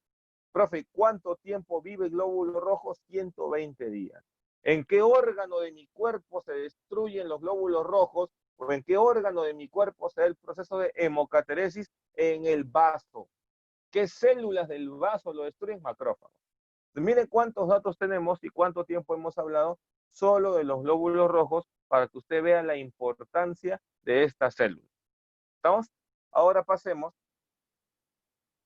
Speaker 1: Profe, ¿cuánto tiempo vive el glóbulo rojo? 120 días. ¿En qué órgano de mi cuerpo se destruyen los glóbulos rojos? ¿O en qué órgano de mi cuerpo se da el proceso de hemocateresis? En el vaso. ¿Qué células del vaso lo destruyen? Macrófagos. Miren cuántos datos tenemos y cuánto tiempo hemos hablado solo de los glóbulos rojos para que usted vea la importancia de estas células. ¿Estamos? Ahora pasemos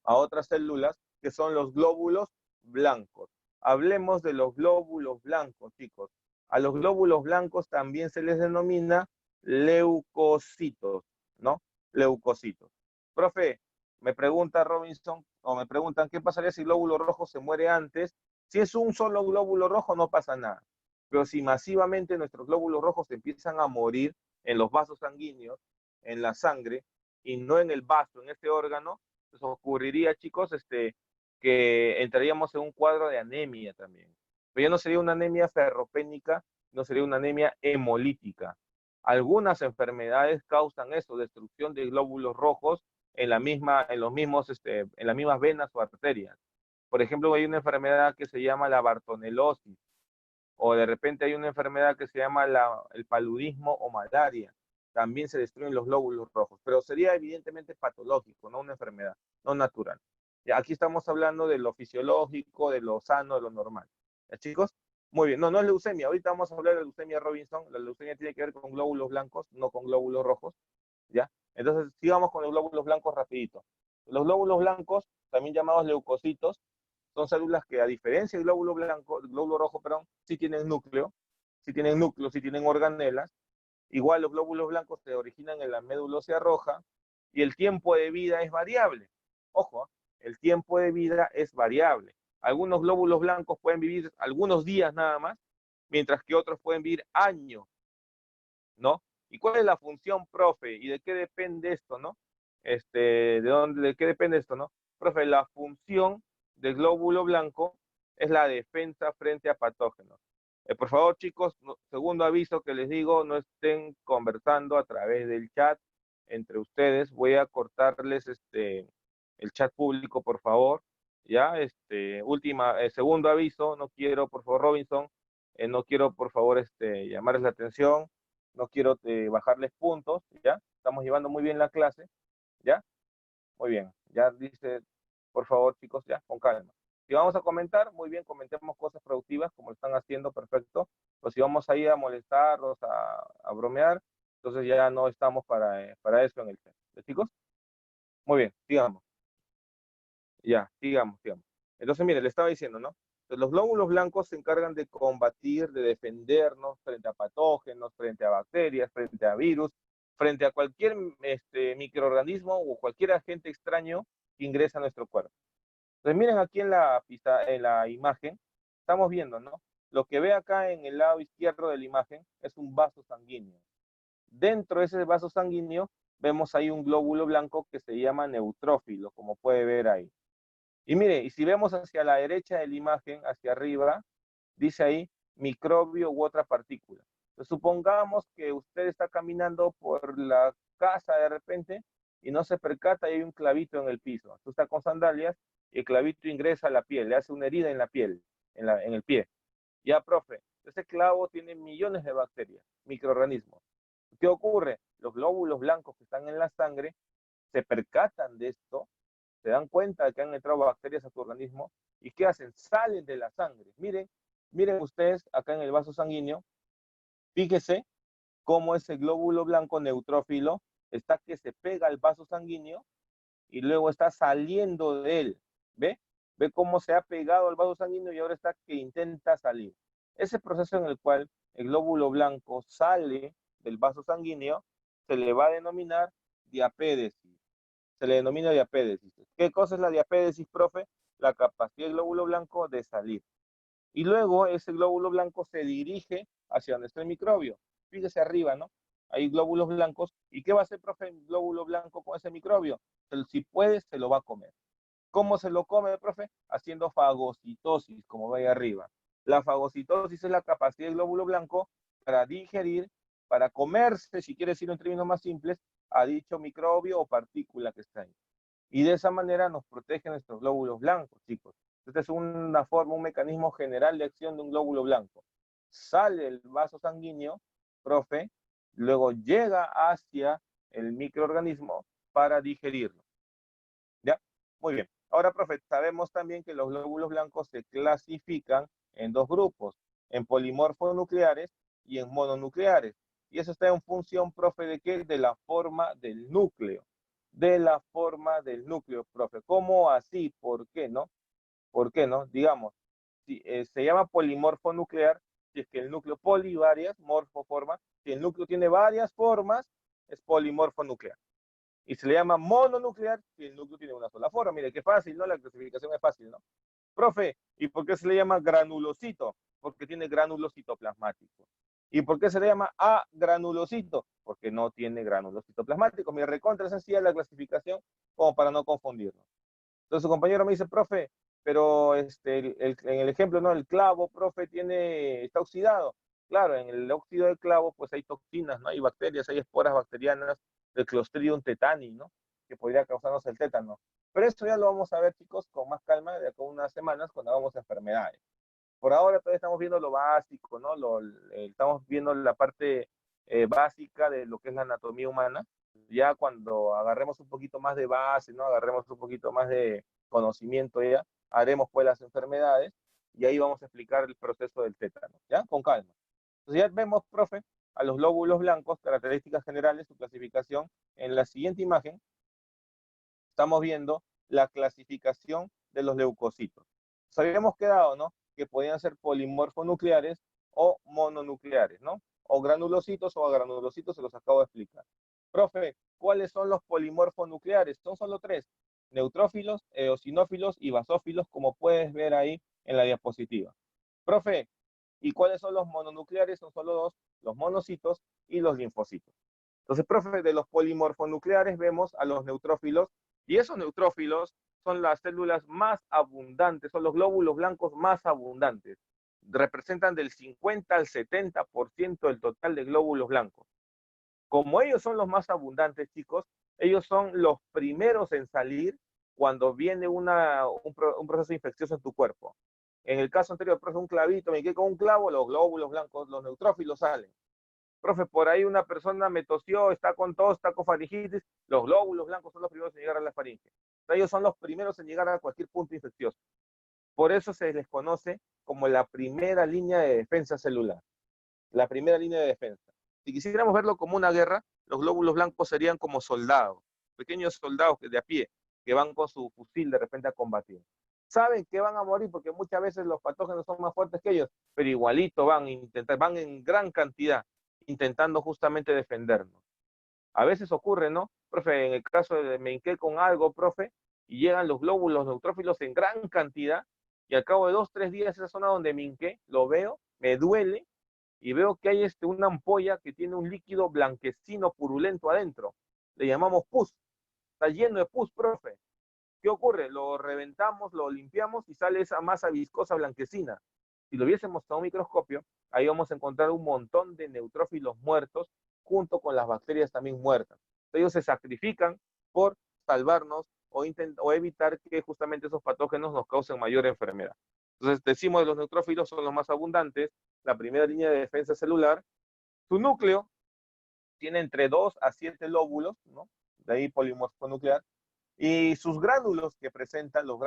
Speaker 1: a otras células que son los glóbulos blancos. Hablemos de los glóbulos blancos, chicos. A los glóbulos blancos también se les denomina leucocitos, ¿no? Leucocitos. Profe, me pregunta Robinson, o me preguntan, ¿qué pasaría si el glóbulo rojo se muere antes? Si es un solo glóbulo rojo, no pasa nada. Pero si masivamente nuestros glóbulos rojos empiezan a morir en los vasos sanguíneos, en la sangre, y no en el vaso, en este órgano, pues ocurriría, chicos, que entraríamos en un cuadro de anemia también. Pero ya no sería una anemia ferropénica, no sería una anemia hemolítica. Algunas enfermedades causan eso, destrucción de glóbulos rojos en las mismas venas o arterias. Por ejemplo, hay una enfermedad que se llama la bartonelosis, o de repente hay una enfermedad que se llama el paludismo o malaria. También se destruyen los glóbulos rojos, pero sería evidentemente patológico, no una enfermedad, no natural. Ya, aquí estamos hablando de lo fisiológico, de lo sano, de lo normal. ¿Ya, chicos? Muy bien. No, no es leucemia. Ahorita vamos a hablar de leucemia Robinson. La leucemia tiene que ver con glóbulos blancos, no con glóbulos rojos. ¿Ya? Entonces, sigamos con los glóbulos blancos rapidito. Los glóbulos blancos, también llamados leucocitos, son células que, a diferencia del glóbulo blanco, el glóbulo rojo, perdón, sí tienen núcleo, sí tienen organelas. Igual los glóbulos blancos se originan en la médula ósea roja y el tiempo de vida es variable. Ojo, el tiempo de vida es variable. Algunos glóbulos blancos pueden vivir algunos días nada más, mientras que otros pueden vivir años, ¿no? ¿Y cuál es la función, profe? ¿Y de qué depende esto, no? ¿De qué depende esto, no? Profe, la función del glóbulo blanco es la defensa frente a patógenos. Por favor, chicos, segundo aviso que les digo, no estén conversando a través del chat entre ustedes. Voy a cortarles el chat público, por favor. Ya, segundo aviso, no quiero, por favor, Robinson, no quiero, por favor, llamarles la atención, no quiero bajarles puntos, ¿ya? Estamos llevando muy bien la clase, ¿ya? Muy bien, ya dice, por favor, chicos, ya, con calma. Si vamos a comentar, muy bien, comentemos cosas productivas, como lo están haciendo, perfecto. Pues si vamos a ir a molestarlos, a bromear, entonces ya no estamos para eso en el chat. ¿Ya, chicos? Muy bien, sigamos. Ya, sigamos. Entonces, mire, le estaba diciendo, ¿no? Entonces, los glóbulos blancos se encargan de combatir, de defendernos frente a patógenos, frente a bacterias, frente a virus, frente a cualquier microorganismo o cualquier agente extraño que ingresa a nuestro cuerpo. Entonces, miren aquí en la imagen, estamos viendo, ¿no? Lo que ve acá en el lado izquierdo de la imagen es un vaso sanguíneo. Dentro de ese vaso sanguíneo vemos ahí un glóbulo blanco que se llama neutrófilo, como puede ver ahí. Y mire, y si vemos hacia la derecha de la imagen, hacia arriba, dice ahí microbio u otra partícula. Entonces, supongamos que usted está caminando por la casa de repente y no se percata y hay un clavito en el piso. Tú estás con sandalias y el clavito ingresa a la piel, le hace una herida en la piel, en el pie. Ya, profe, ese clavo tiene millones de bacterias, microorganismos. ¿Qué ocurre? Los glóbulos blancos que están en la sangre se percatan de esto, se dan cuenta de que han entrado bacterias a tu organismo y ¿qué hacen? Salen de la sangre. Miren ustedes acá en el vaso sanguíneo, fíjese cómo ese glóbulo blanco neutrófilo está que se pega al vaso sanguíneo y luego está saliendo de él. ¿Ve? Ve cómo se ha pegado al vaso sanguíneo y ahora está que intenta salir. Ese proceso en el cual el glóbulo blanco sale del vaso sanguíneo se le va a denominar diapédesis. Se le denomina diapédesis. ¿Qué cosa es la diapédesis, profe? La capacidad del glóbulo blanco de salir. Y luego ese glóbulo blanco se dirige hacia donde está el microbio. Fíjese arriba, ¿no? Hay glóbulos blancos. ¿Y qué va a hacer, profe, el glóbulo blanco con ese microbio? Si puede, se lo va a comer. ¿Cómo se lo come, profe? Haciendo fagocitosis, como ve ahí arriba. La fagocitosis es la capacidad del glóbulo blanco para digerir, para comerse, si quiere decirlo en términos más simples, a dicho microbio o partícula que está ahí. Y de esa manera nos protegen nuestros glóbulos blancos, chicos. Esta es una forma, un mecanismo general de acción de un glóbulo blanco. Sale el vaso sanguíneo, profe, luego llega hacia el microorganismo para digerirlo. ¿Ya? Muy bien. Ahora, profe, sabemos también que los glóbulos blancos se clasifican en dos grupos, en polimorfonucleares y en mononucleares. Y eso está en función, profe, ¿de qué? De la forma del núcleo. De la forma del núcleo, profe. ¿Cómo así? ¿Por qué no? ¿Por qué no? Digamos, si, se llama polimorfo nuclear, si es que el núcleo polivarias, morfo forma, si el núcleo tiene varias formas, es polimorfo nuclear. Y se le llama mononuclear si el núcleo tiene una sola forma. Mire, qué fácil, ¿no? La clasificación es fácil, ¿no? Profe, ¿y por qué se le llama granulocito? Porque tiene gránulos citoplasmáticos. ¿Y por qué se le llama agranulocito? Porque no tiene gránulos citoplasmáticos. Mi recontra sencilla la clasificación como para no confundirnos. Entonces su compañero me dice, profe, pero en el ejemplo, ¿no? El clavo, profe, está oxidado. Claro, en el óxido del clavo, pues hay toxinas, ¿no? Hay bacterias, hay esporas bacterianas del Clostridium tetani, ¿no? Que podría causarnos el tétano. Pero esto ya lo vamos a ver, chicos, con más calma, de acá a unas semanas, cuando hagamos enfermedades. Por ahora todavía estamos viendo lo básico, ¿no? Estamos viendo la parte básica de lo que es la anatomía humana. Ya cuando agarremos un poquito más de base, ¿no? Agarremos un poquito más de conocimiento ya, haremos pues las enfermedades y ahí vamos a explicar el proceso del tétano, ¿ya? Con calma. Entonces ya vemos, profe, a los glóbulos blancos, características generales, su clasificación. En la siguiente imagen estamos viendo la clasificación de los leucocitos. Nos habíamos quedado, ¿no? Que podían ser polimorfonucleares o mononucleares, ¿no? O granulocitos o agranulocitos, se los acabo de explicar. Profe, ¿cuáles son los polimorfonucleares? Son solo tres: neutrófilos, eosinófilos y basófilos, como puedes ver ahí en la diapositiva. Profe, ¿y cuáles son los mononucleares? Son solo dos: los monocitos y los linfocitos. Entonces, profe, de los polimorfonucleares vemos a los neutrófilos, y esos neutrófilos son las células más abundantes, son los glóbulos blancos más abundantes. Representan del 50 al 70% del total de glóbulos blancos. Como ellos son los más abundantes, chicos, ellos son los primeros en salir cuando viene un proceso infeccioso en tu cuerpo. En el caso anterior, profe, un clavito, me quedé con un clavo, los glóbulos blancos, los neutrófilos salen. Profe, por ahí una persona me tosió, está con tos, está con faringitis, los glóbulos blancos son los primeros en llegar a la faringe. Ellos son los primeros en llegar a cualquier punto infeccioso. Por eso se les conoce como la primera línea de defensa celular. La primera línea de defensa. Si quisiéramos verlo como una guerra, los glóbulos blancos serían como soldados, pequeños soldados de a pie, que van con su fusil de repente a combatir. Saben que van a morir porque muchas veces los patógenos son más fuertes que ellos, pero igualito van en gran cantidad, intentando justamente defendernos. A veces ocurre, ¿no? Profe, en el caso de me hinqué con algo, profe, y llegan los glóbulos neutrófilos en gran cantidad, y al cabo de 2, 3 días esa zona donde me hinqué, lo veo, me duele, y veo que hay una ampolla que tiene un líquido blanquecino purulento adentro. Le llamamos pus. Está lleno de pus, profe. ¿Qué ocurre? Lo reventamos, lo limpiamos y sale esa masa viscosa blanquecina. Si lo viésemos a un microscopio, ahí vamos a encontrar un montón de neutrófilos muertos junto con las bacterias también muertas. Ellos se sacrifican por salvarnos o evitar que justamente esos patógenos nos causen mayor enfermedad. Entonces decimos que los neutrófilos son los más abundantes, la primera línea de defensa celular. Su núcleo tiene entre 2 a 7 lóbulos, ¿no? De ahí polimorfo nuclear. Y sus gránulos que presentan, no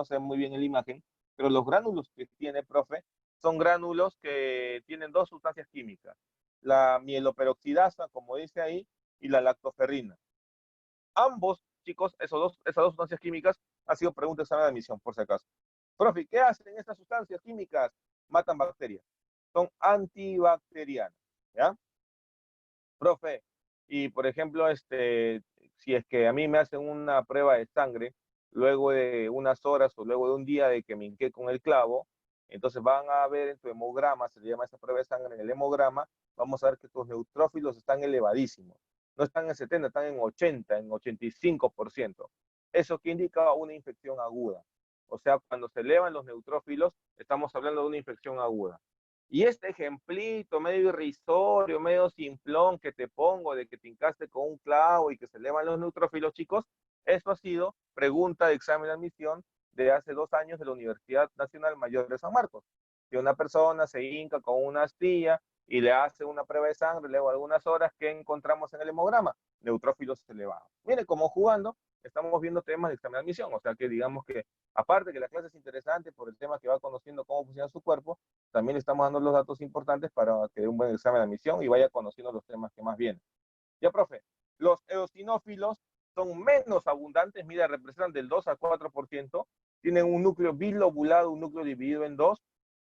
Speaker 1: se ven muy bien en la imagen, pero los gránulos que tiene, profe, son gránulos que tienen dos sustancias químicas, la mieloperoxidasa, como dice ahí, y la lactoferrina. Ambos, chicos, esas dos sustancias químicas, ha sido pregunta de examen de admisión, por si acaso. Profe, ¿qué hacen estas sustancias químicas? Matan bacterias. Son antibacterianas, ¿ya? Profe, y por ejemplo, si es que a mí me hacen una prueba de sangre, luego de unas horas o luego de un día de que me hinqué con el clavo, entonces van a ver en tu hemograma, se le llama esa prueba de sangre, en el hemograma, vamos a ver que tus neutrófilos están elevadísimos. No están en 70, están en 80, en 85%. Eso que indica una infección aguda. O sea, cuando se elevan los neutrófilos, estamos hablando de una infección aguda. Y este ejemplito medio irrisorio, medio simplón que te pongo de que te hincaste con un clavo y que se elevan los neutrófilos, chicos, eso ha sido pregunta de examen de admisión de hace 2 años de la Universidad Nacional Mayor de San Marcos. Si una persona se hinca con una astilla y le hace una prueba de sangre, luego algunas horas, ¿qué encontramos en el hemograma? Neutrófilos elevados. Mire, como jugando, estamos viendo temas de examen de admisión, o sea que digamos que aparte que la clase es interesante por el tema que va conociendo cómo funciona su cuerpo, también le estamos dando los datos importantes para que dé un buen examen de admisión y vaya conociendo los temas que más vienen. Ya, profe, los eosinófilos son menos abundantes, mira, representan del 2 al 4%, tienen un núcleo bilobulado, un núcleo dividido en dos.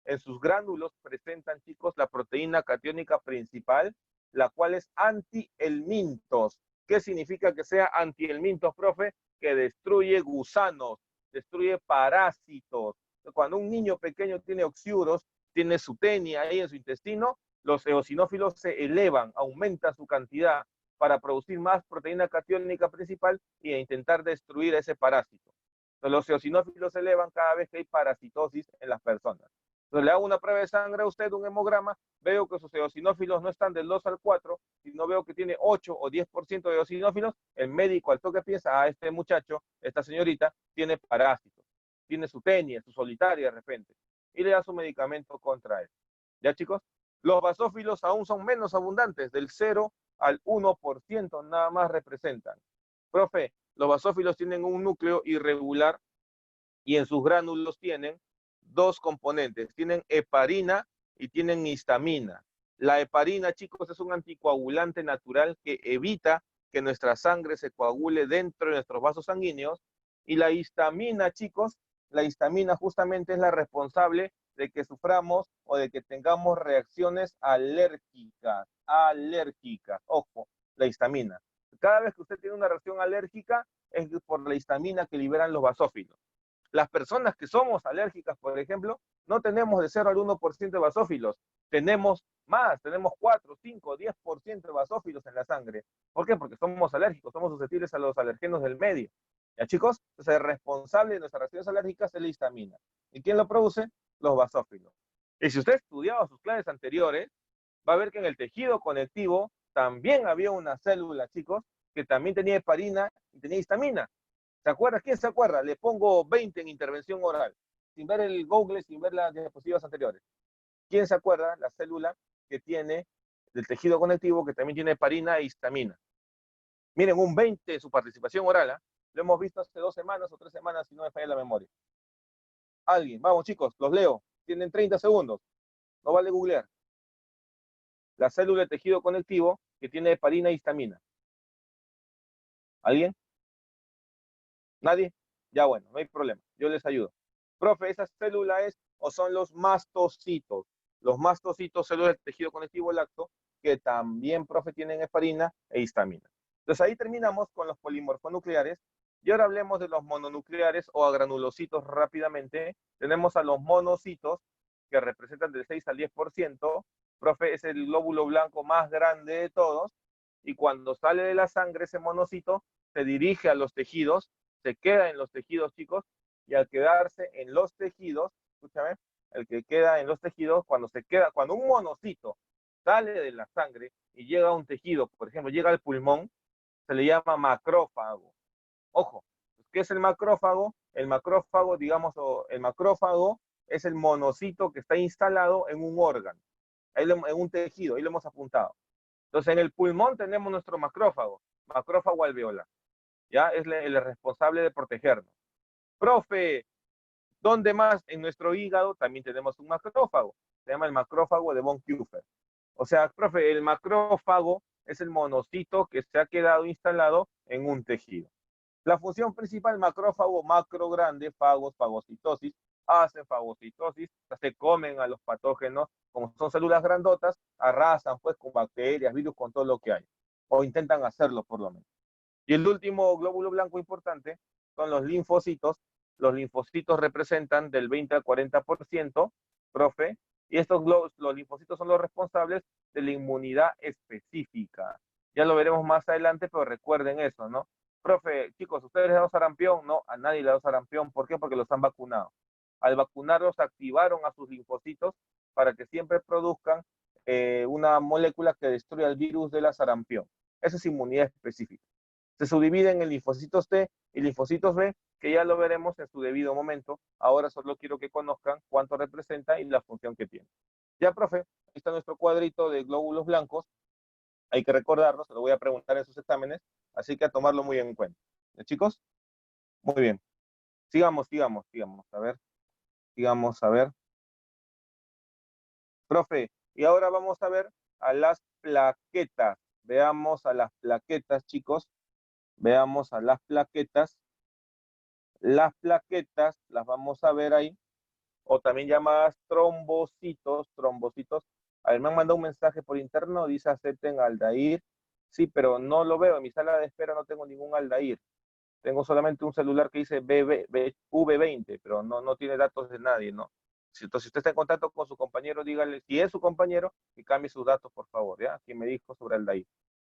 Speaker 1: En sus gránulos presentan, chicos, la proteína catiónica principal, la cual es antihelmintos. ¿Qué significa que sea antihelmintos, profe? Que destruye gusanos, destruye parásitos. Cuando un niño pequeño tiene oxiuros, tiene su tenia ahí en su intestino, los eosinófilos se elevan, aumentan su cantidad para producir más proteína catiónica principal e intentar destruir a ese parásito. Entonces, los eosinófilos se elevan cada vez que hay parasitosis en las personas. Entonces, le hago una prueba de sangre a usted, un hemograma, veo que sus eosinófilos no están del 2 al 4, sino veo que tiene 8 o 10% de eosinófilos, el médico al toque piensa, este muchacho, esta señorita, tiene parásitos, tiene su tenia, su solitaria de repente, y le da su medicamento contra él. ¿Ya, chicos? Los basófilos aún son menos abundantes, del 0 al 1% nada más representan. Profe, los basófilos tienen un núcleo irregular y en sus gránulos tienen dos componentes, tienen heparina y tienen histamina. La heparina, chicos, es un anticoagulante natural que evita que nuestra sangre se coagule dentro de nuestros vasos sanguíneos, y la histamina, chicos, la histamina justamente es la responsable de que suframos o de que tengamos reacciones alérgicas, ojo, la histamina. Cada vez que usted tiene una reacción alérgica es por la histamina que liberan los basófilos. Las personas que somos alérgicas, por ejemplo, no tenemos de 0 al 1% de basófilos, tenemos más, tenemos 4, 5, 10% de basófilos en la sangre. ¿Por qué? Porque somos alérgicos, somos susceptibles a los alergenos del medio. ¿Ya, chicos? Entonces, el responsable de nuestras reacciones alérgicas es la histamina. ¿Y quién lo produce? Los basófilos. Y si usted ha estudiado sus clases anteriores, va a ver que en el tejido conectivo también había una célula, chicos, que también tenía heparina y tenía histamina. ¿Se acuerda? ¿Quién se acuerda? Le pongo 20 en intervención oral, sin ver el Google, sin ver las diapositivas anteriores. ¿Quién se acuerda? La célula que tiene del tejido conectivo, que también tiene heparina e histamina. Miren, un 20 de su participación oral, ¿eh? Lo hemos visto hace 2 semanas o 3 semanas, si no me falla la memoria. Alguien, vamos chicos, los leo. Tienen 30 segundos. No vale googlear. La célula de tejido conectivo que tiene heparina e histamina. ¿Alguien? ¿Nadie? Ya bueno, no hay problema. Yo les ayudo. Profe, ¿esa célula es o son los mastocitos? Los mastocitos, células del tejido conectivo lacto, que también, profe, tienen heparina e histamina. Entonces ahí terminamos con los polimorfonucleares, Y ahora hablemos de los mononucleares o agranulocitos rápidamente. Tenemos a los monocitos, que representan del 6 al 10%. Profe, es el glóbulo blanco más grande de todos. Y cuando sale de la sangre ese monocito, se dirige a los tejidos, se queda en los tejidos, chicos, y al quedarse en los tejidos, escúchame, el que queda en los tejidos, cuando un monocito sale de la sangre y llega a un tejido, por ejemplo, llega al pulmón, se le llama macrófago. Ojo, ¿qué es el macrófago? El macrófago, digamos, el macrófago es el monocito que está instalado en un órgano, en un tejido, ahí lo hemos apuntado. Entonces, en el pulmón tenemos nuestro macrófago alveolar, ¿ya? Es el responsable de protegernos. Profe, ¿dónde más? En nuestro hígado también tenemos un macrófago, se llama el macrófago de von Kuffer. O sea, profe, el macrófago es el monocito que se ha quedado instalado en un tejido. La función principal, macrófago, macro grande, fagos, fagocitosis, hacen fagocitosis, se comen a los patógenos, como son células grandotas, arrasan pues con bacterias, virus, con todo lo que hay, o intentan hacerlo por lo menos. Y el último glóbulo blanco importante son los linfocitos. Los linfocitos representan del 20 al 40%, profe, y los linfocitos son los responsables de la inmunidad específica. Ya lo veremos más adelante, pero recuerden eso, ¿no? Profe, chicos, ¿ustedes les han dado sarampión? No, a nadie le ha dado sarampión. ¿Por qué? Porque los han vacunado. Al vacunarlos activaron a sus linfocitos para que siempre produzcan una molécula que destruya el virus de la sarampión. Esa es inmunidad específica. Se subdividen en linfocitos T y linfocitos B, que ya lo veremos en su debido momento. Ahora solo quiero que conozcan cuánto representa y la función que tiene. Ya, profe, ahí está nuestro cuadrito de glóbulos blancos. Hay que recordarlo, se lo voy a preguntar en sus exámenes, así que a tomarlo muy en cuenta. ¿Ya, chicos? Muy bien. Sigamos. A ver, sigamos a ver. Profe, y ahora vamos a ver a las plaquetas. Veamos a las plaquetas, chicos. Veamos a las plaquetas. Las plaquetas las vamos a ver ahí, o también llamadas trombocitos. A ver, me han mandado un mensaje por interno, dice acepten Aldair. Sí, pero no lo veo, en mi sala de espera no tengo ningún Aldair. Tengo solamente un celular que dice V20, pero no tiene datos de nadie, ¿no? Entonces, si usted está en contacto con su compañero, dígale, si es su compañero, que cambie sus datos, por favor, ¿ya? Quien me dijo sobre Aldair.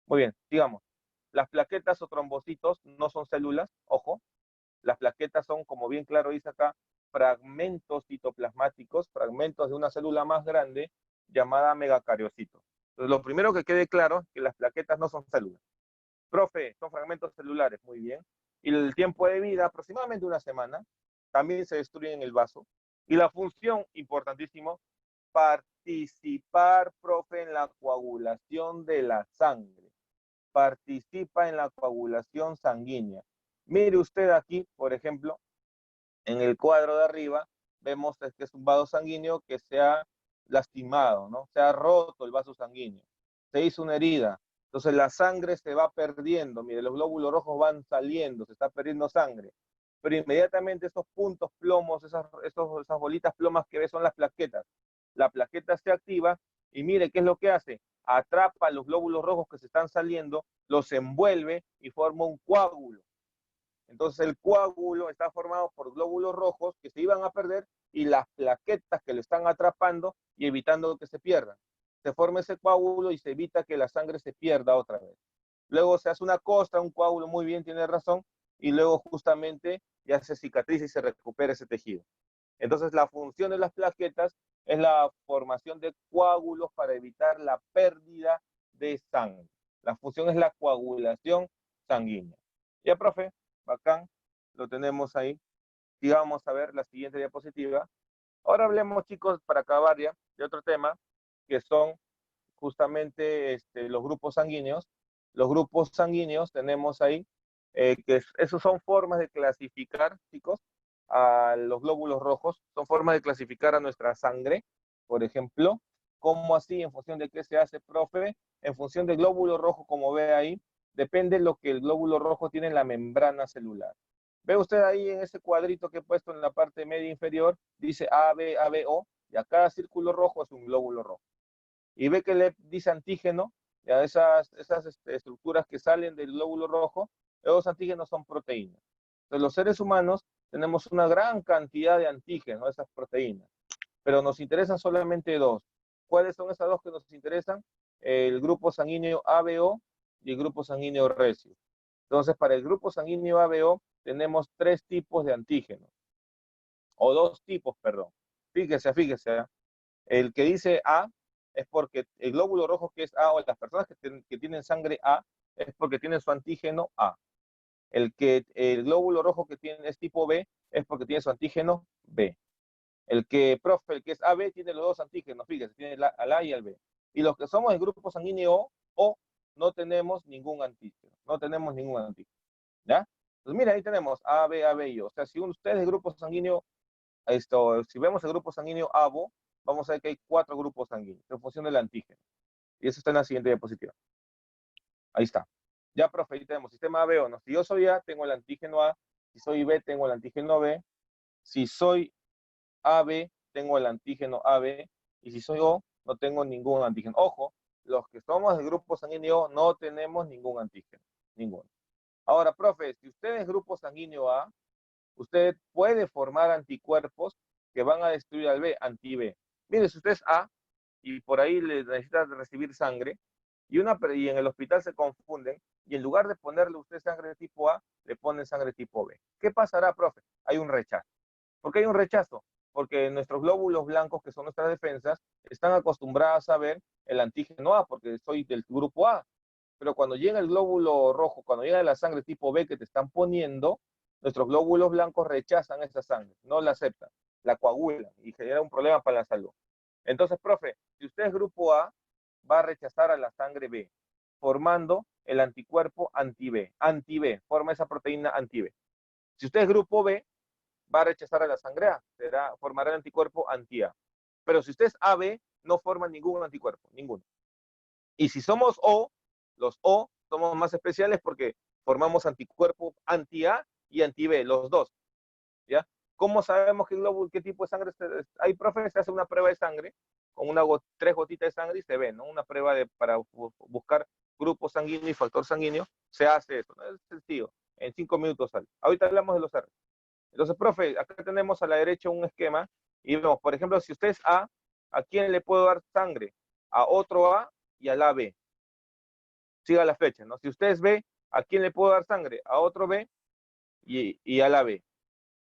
Speaker 1: Muy bien, sigamos. Las plaquetas o trombocitos no son células, ojo. Las plaquetas son, como bien claro dice acá, fragmentos citoplasmáticos, fragmentos de una célula más grande llamada megacariocito. Entonces, lo primero que quede claro es que las plaquetas no son células. Profe, son fragmentos celulares, muy bien. Y el tiempo de vida, aproximadamente una semana, también se destruye en el vaso. Y la función, importantísimo, participar, profe, en la coagulación de la sangre. Participa en la coagulación sanguínea. Mire usted aquí, por ejemplo, en el cuadro de arriba, vemos que es un vaso sanguíneo que se ha lastimado, ¿no? Se ha roto el vaso sanguíneo, se hizo una herida. Entonces la sangre se va perdiendo, mire, los glóbulos rojos van saliendo, se está perdiendo sangre. Pero inmediatamente esos puntos plomos, esas bolitas plomas que ves son las plaquetas. La plaqueta se activa y mire qué es lo que hace. Atrapa los glóbulos rojos que se están saliendo, los envuelve y forma un coágulo. Entonces el coágulo está formado por glóbulos rojos que se iban a perder y las plaquetas que lo están atrapando y evitando que se pierdan. Se forma ese coágulo y se evita que la sangre se pierda otra vez. Luego se hace una costra, un coágulo, muy bien, tiene razón, y luego justamente ya se cicatriza y se recupera ese tejido. Entonces la función de las plaquetas es la formación de coágulos para evitar la pérdida de sangre. La función es la coagulación sanguínea. Ya, profe, bacán, lo tenemos ahí. Y vamos a ver la siguiente diapositiva. Ahora hablemos, chicos, para acabar ya, de otro tema, que son justamente los grupos sanguíneos. Los grupos sanguíneos tenemos ahí, esos son formas de clasificar, chicos, a los glóbulos rojos, son formas de clasificar a nuestra sangre, por ejemplo. ¿Cómo así? ¿En función de qué se hace, profe? En función del glóbulo rojo, como ve ahí, depende de lo que el glóbulo rojo tiene en la membrana celular. Ve usted ahí en ese cuadrito que he puesto en la parte media inferior, dice ABO, y a cada círculo rojo es un glóbulo rojo. Y ve que le dice antígeno, ya esas estructuras que salen del glóbulo rojo, esos antígenos son proteínas. Entonces, los seres humanos tenemos una gran cantidad de antígenos, esas proteínas, pero nos interesan solamente dos. ¿Cuáles son esas dos que nos interesan? El grupo sanguíneo ABO y el grupo sanguíneo Rhesus. Entonces, para el grupo sanguíneo ABO tenemos tres tipos de antígenos, o dos tipos, perdón. Fíjese. El que dice A es porque el glóbulo rojo que es A, o las personas que tienen sangre A, es porque tienen su antígeno A. El glóbulo rojo que tiene es tipo B es porque tiene su antígeno B. El que es AB tiene los dos antígenos, fíjese, tiene al A y al B. Y los que somos el grupo sanguíneo O, no tenemos ningún antígeno, ¿ya? Entonces, mira, ahí tenemos A, B y O. O sea, si usted es el grupo sanguíneo, si vemos el grupo sanguíneo ABO, vamos a ver que hay 4 grupos sanguíneos en función del antígeno. Y eso está en la siguiente diapositiva. Ahí está. Ya, profe, ahí tenemos sistema AB o no. Si yo soy A, tengo el antígeno A. Si soy B, tengo el antígeno B. Si soy AB, tengo el antígeno AB. Y si soy O, no tengo ningún antígeno. Ojo, los que somos del grupo sanguíneo no tenemos ningún antígeno. Ninguno. Ahora, profe, si usted es grupo sanguíneo A, usted puede formar anticuerpos que van a destruir al B, anti-B. Mire, si usted es A y por ahí le necesita recibir sangre, y en el hospital se confunden, y en lugar de ponerle usted sangre de tipo A, le ponen sangre de tipo B. ¿Qué pasará, profe? Hay un rechazo. ¿Por qué hay un rechazo? Porque nuestros glóbulos blancos, que son nuestras defensas, están acostumbrados a ver el antígeno A, porque soy del grupo A. Pero cuando llega el glóbulo rojo, cuando llega la sangre tipo B que te están poniendo, nuestros glóbulos blancos rechazan esa sangre, no la aceptan, la coagulan y genera un problema para la salud. Entonces, profe, si usted es grupo A, va a rechazar a la sangre B, formando el anticuerpo anti-B. Anti-B, forma esa proteína anti-B. Si usted es grupo B, va a rechazar a la sangre A, formará el anticuerpo anti-A. Pero si usted es AB, no forma ningún anticuerpo, ninguno. Y si somos O, los O somos más especiales porque formamos anticuerpos anti-A y anti-B, los dos, ¿ya? ¿Cómo sabemos qué tipo de sangre hay, profe? Se hace una prueba de sangre con 3 gotitas de sangre y se ve, ¿no? Una prueba para buscar grupo sanguíneo y factor sanguíneo, se hace eso, ¿no? Es sencillo, en 5 minutos sale. Ahorita hablamos de los R. Entonces, profe, acá tenemos a la derecha un esquema y vemos, por ejemplo, si usted es ¿a quién le puedo dar sangre? A otro A y al AB. Siga la flecha, ¿no? Si usted es B, ¿a quién le puedo dar sangre? A otro B y a la B.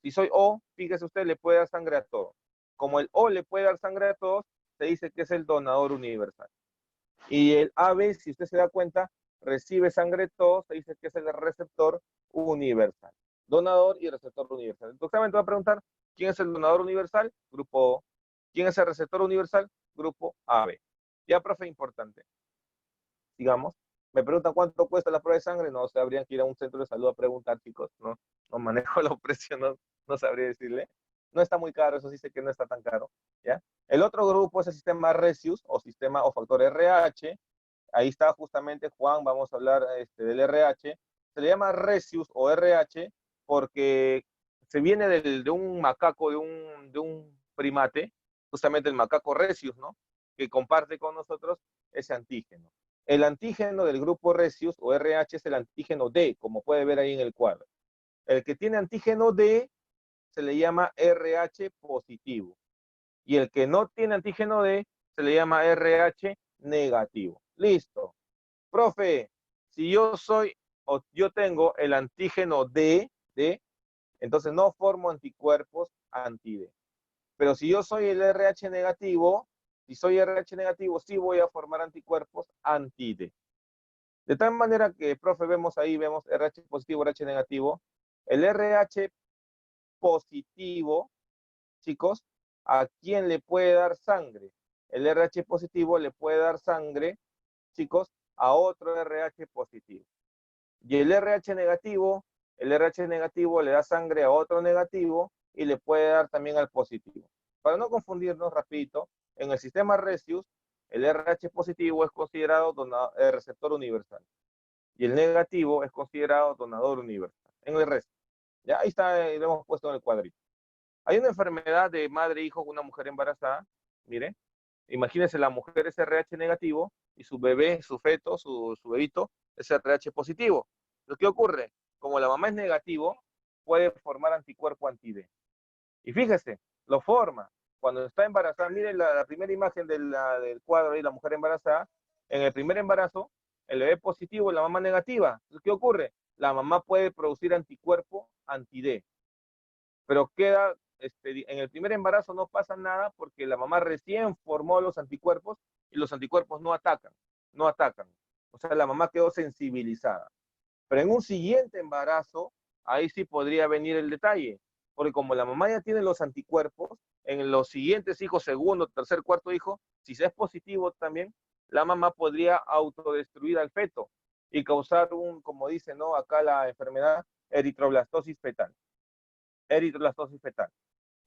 Speaker 1: Si soy O, fíjese usted, le puede dar sangre a todos. Como el O le puede dar sangre a todos, se dice que es el donador universal. Y el AB, si usted se da cuenta, recibe sangre de todos, se dice que es el receptor universal. Donador y receptor universal. Entonces, me va a preguntar, ¿quién es el donador universal? Grupo O. ¿Quién es el receptor universal? Grupo AB. Ya, profe, importante. Digamos, me preguntan cuánto cuesta la prueba de sangre, no, se habrían que ir a un centro de salud a preguntar, chicos, no manejo los precios, no sabría decirle. No está muy caro, eso sí sé que no está tan caro, ¿ya? El otro grupo es el sistema Rhesus o factor RH. Ahí está justamente Juan, vamos a hablar del RH. Se le llama Rhesus o RH porque se viene de un macaco, de un primate, justamente el macaco Rhesus, ¿no? Que comparte con nosotros ese antígeno. El antígeno del grupo Rhesus o RH es el antígeno D, como puede ver ahí en el cuadro. El que tiene antígeno D se le llama RH positivo. Y el que no tiene antígeno D se le llama RH negativo. Listo. Profe, si yo tengo el antígeno D, entonces no formo anticuerpos anti-D. Pero si yo soy el RH negativo, sí voy a formar anticuerpos anti-D. De tal manera que, profe, vemos RH positivo, RH negativo. El RH positivo, chicos, ¿a quién le puede dar sangre? El RH positivo le puede dar sangre, chicos, a otro RH positivo. Y el RH negativo le da sangre a otro negativo y le puede dar también al positivo. Para no confundirnos, rapidito, en el sistema Rhesus, el RH positivo es considerado receptor universal y el negativo es considerado donador universal. En el resto, ya ahí está, lo hemos puesto en el cuadrito. Hay una enfermedad de madre-hijo con una mujer embarazada, mire, imagínense, la mujer es RH negativo y su bebé, su feto, su bebito es RH positivo. ¿Lo que ocurre? Como la mamá es negativo, puede formar anticuerpo anti-D. Y fíjese, lo forma. Cuando está embarazada, miren la primera imagen del cuadro ahí, la mujer embarazada, en el primer embarazo, el bebé positivo, la mamá negativa. Entonces, ¿qué ocurre? La mamá puede producir anticuerpo anti-D, pero queda, en el primer embarazo no pasa nada porque la mamá recién formó los anticuerpos y los anticuerpos no atacan, no atacan. O sea, la mamá quedó sensibilizada. Pero en un siguiente embarazo, ahí sí podría venir el detalle, porque como la mamá ya tiene los anticuerpos, en los siguientes hijos, segundo, tercer, cuarto hijo, si se es positivo también, la mamá podría autodestruir al feto y causar como dice, ¿no? Acá la enfermedad, eritroblastosis fetal. Eritroblastosis fetal.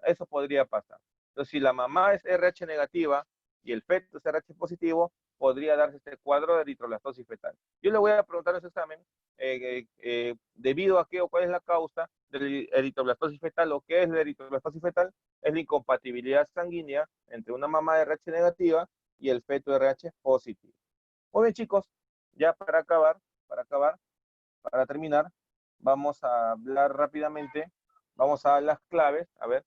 Speaker 1: Eso podría pasar. Entonces, si la mamá es RH negativa y el feto es RH positivo, podría darse este cuadro de eritroblastosis fetal. Yo le voy a preguntar en ese examen, debido a qué o cuál es la causa de eritroblastosis fetal o qué es la eritroblastosis fetal, es la incompatibilidad sanguínea entre una mamá de RH negativa y el feto de RH positivo. Muy bien, chicos, ya para terminar, vamos a hablar rápidamente, vamos a dar las claves, a ver,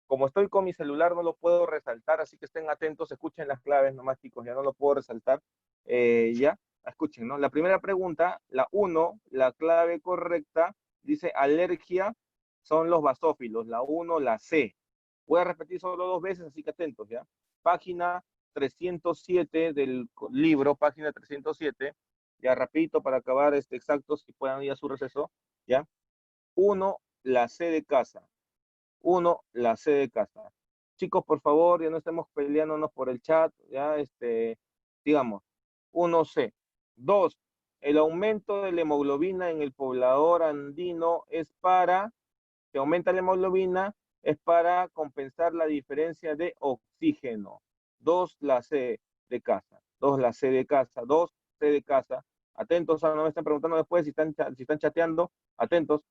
Speaker 1: como estoy con mi celular no lo puedo resaltar, así que estén atentos, escuchen las claves nomás, chicos, ya no lo puedo resaltar, ya, escuchen, ¿no? La primera pregunta, la 1, la clave correcta, dice alergia, son los basófilos, la 1, la C. Voy a repetir solo 2 veces, así que atentos, ¿ya? Página 307 del libro, página 307, ya rapidito para acabar exacto, si puedan ir a su receso, ¿ya? 1, la C de casa. 1, la C de casa. Chicos, por favor, ya no estemos peleándonos por el chat, ya, digamos, 1C. 2, el aumento de la hemoglobina en el poblador andino es para, que aumenta la hemoglobina, es para compensar la diferencia de oxígeno. 2, la C de casa. 2, la C de casa. 2, C de casa. Atentos, no me están preguntando después si están chateando. Atentos.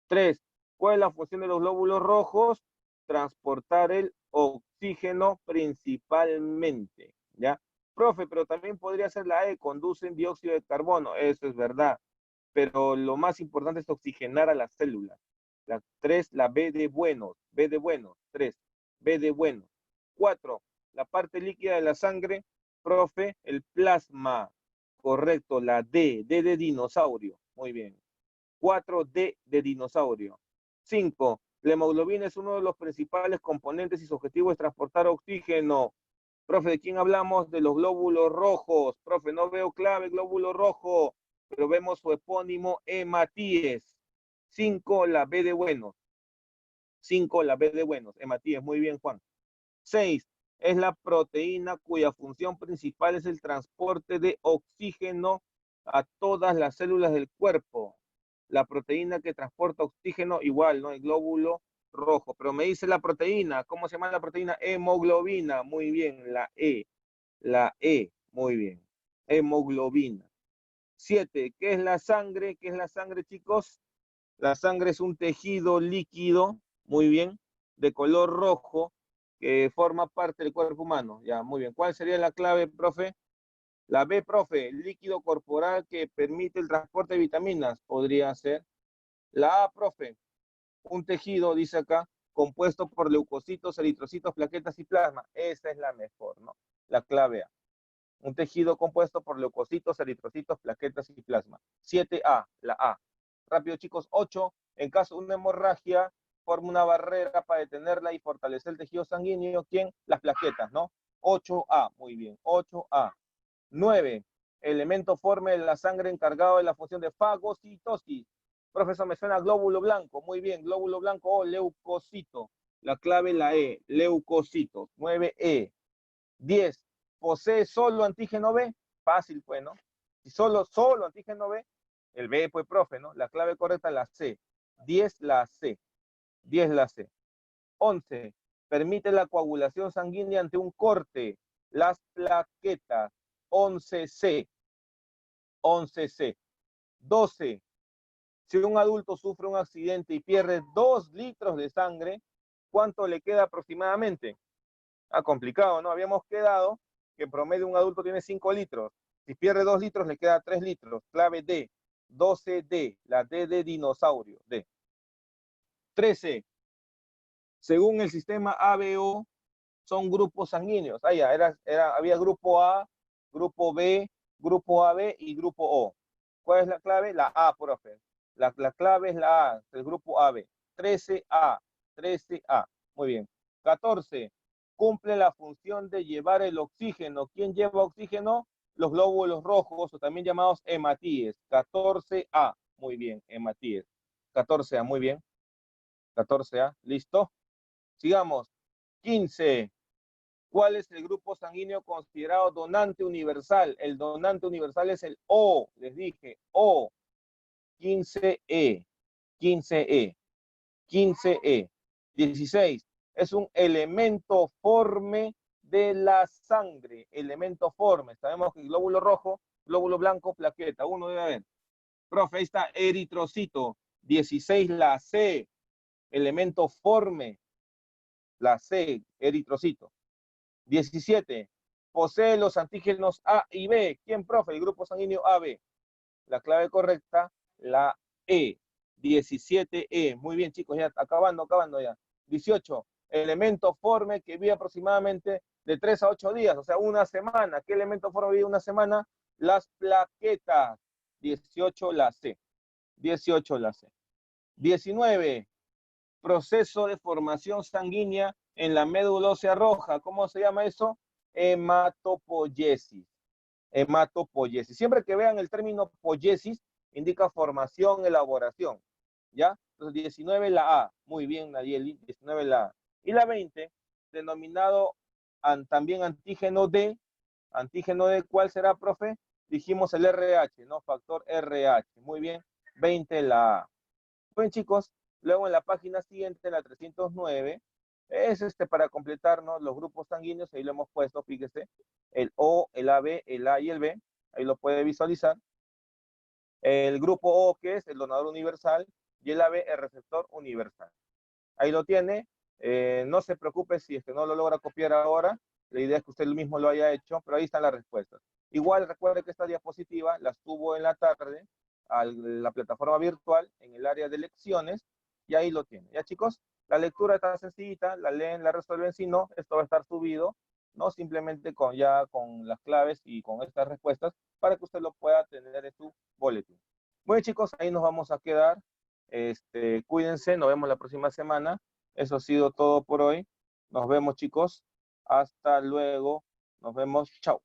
Speaker 1: 3. ¿Cuál es la función de los glóbulos rojos? Transportar el oxígeno principalmente, ¿ya? Profe, pero también podría ser la E, conducen dióxido de carbono. Eso es verdad. Pero lo más importante es oxigenar a las células. La 3, la B de buenos. B de buenos. 3. B de buenos. 4. La parte líquida de la sangre, profe, el plasma. Correcto, la D. D de dinosaurio. Muy bien. 4D de dinosaurio. 5. La hemoglobina es uno de los principales componentes y su objetivo es transportar oxígeno. Profe, ¿de quién hablamos? De los glóbulos rojos. Profe, no veo clave glóbulo rojo, pero vemos su epónimo hematíes. 5, la B de buenos. 5, la B de buenos. Hematíes, muy bien, Juan. 6. Es la proteína cuya función principal es el transporte de oxígeno a todas las células del cuerpo. La proteína que transporta oxígeno, igual, ¿no? El glóbulo rojo. Pero me dice la proteína, ¿cómo se llama la proteína? Hemoglobina, muy bien, la E, muy bien. Hemoglobina. 7, ¿qué es la sangre? ¿Qué es la sangre, chicos? La sangre es un tejido líquido, muy bien, de color rojo, que forma parte del cuerpo humano. Ya, muy bien. ¿Cuál sería la clave, profe? La B, profe, líquido corporal que permite el transporte de vitaminas. Podría ser. La A, profe, un tejido, dice acá, compuesto por leucocitos, eritrocitos, plaquetas y plasma. Esa es la mejor, ¿no? La clave A. Un tejido compuesto por leucocitos, eritrocitos, plaquetas y plasma. 7A, la A. Rápido, chicos. 8, en caso de una hemorragia, forma una barrera para detenerla y fortalecer el tejido sanguíneo. ¿Quién? Las plaquetas, ¿no? 8A, muy bien. 8A. 9, elemento forme de la sangre encargado de la función de fagocitosis. Profesor, me suena glóbulo blanco. Muy bien, glóbulo blanco o leucocito. La clave la E, leucocitos. 9E. 10, posee solo antígeno B. Fácil, pues, ¿no? Si solo antígeno B, el B, pues, profe, ¿no? La clave correcta, la C. 10, la C. 10, la C. 11, permite la coagulación sanguínea ante un corte. Las plaquetas. 11C. 11C. 12, si un adulto sufre un accidente y pierde 2 litros de sangre, ¿cuánto le queda aproximadamente? Complicado, ¿no? Habíamos quedado que en promedio un adulto tiene 5 litros. Si pierde 2 litros, le queda 3 litros. Clave D. 12D, la D de dinosaurio, D. 13. Según el sistema ABO, son grupos sanguíneos. Ah, ya, había grupo A, grupo B, grupo AB y grupo O. ¿Cuál es la clave? La A, profe. La clave es la A, el grupo AB. 13A, 13A. Muy bien. 14. Cumple la función de llevar el oxígeno. ¿Quién lleva oxígeno? Los glóbulos rojos, o también llamados hematíes. 14A. Muy bien, hematíes. 14A, muy bien. 14A, listo. Sigamos. 15. ¿Cuál es el grupo sanguíneo considerado donante universal? El donante universal es el O, les dije, O, 15E, 15E, 15E. 16, es un elemento forme de la sangre, elemento forme. Sabemos que el glóbulo rojo, glóbulo blanco, plaqueta, uno debe haber. Profe, ahí está eritrocito. 16, la C, elemento forme, la C, eritrocito. 17. Posee los antígenos A y B. ¿Quién, profe? El grupo sanguíneo AB. La clave correcta, la E. 17E. Muy bien, chicos, ya acabando ya. 18. Elemento forme que vive aproximadamente de 3 a 8 días, o sea, una semana. ¿Qué elemento forme vive una semana? Las plaquetas. 18, la C. 18, la C. 19. Proceso de formación sanguínea en la médula ósea roja. ¿Cómo se llama eso? Hematopoiesis. Hematopoiesis. Siempre que vean el término poiesis, indica formación, elaboración. ¿Ya? Entonces, 19 la A. Muy bien, Nayeli. 19 la A. Y la 20, denominado también antígeno D. Antígeno D, ¿cuál será, profe? Dijimos el RH, ¿no? Factor RH. Muy bien. 20 la A. Bien, chicos, luego en la página siguiente, la 309, es para completarnos los grupos sanguíneos, ahí lo hemos puesto, fíjese, el O, el AB, el A y el B, ahí lo puede visualizar. El grupo O, que es el donador universal, y el AB, el receptor universal. Ahí lo tiene, no se preocupe si es que no lo logra copiar ahora, la idea es que usted mismo lo haya hecho, pero ahí están las respuestas. Igual recuerde que esta diapositiva las tuvo en la tarde a la plataforma virtual en el área de lecciones y ahí lo tiene. ¿Ya, chicos? La lectura está sencillita, la leen, la resuelven, si no, esto va a estar subido, no simplemente con las claves y con estas respuestas para que usted lo pueda tener en su boletín. Bueno, chicos, ahí nos vamos a quedar. Cuídense, nos vemos la próxima semana. Eso ha sido todo por hoy. Nos vemos, chicos. Hasta luego. Nos vemos. Chao.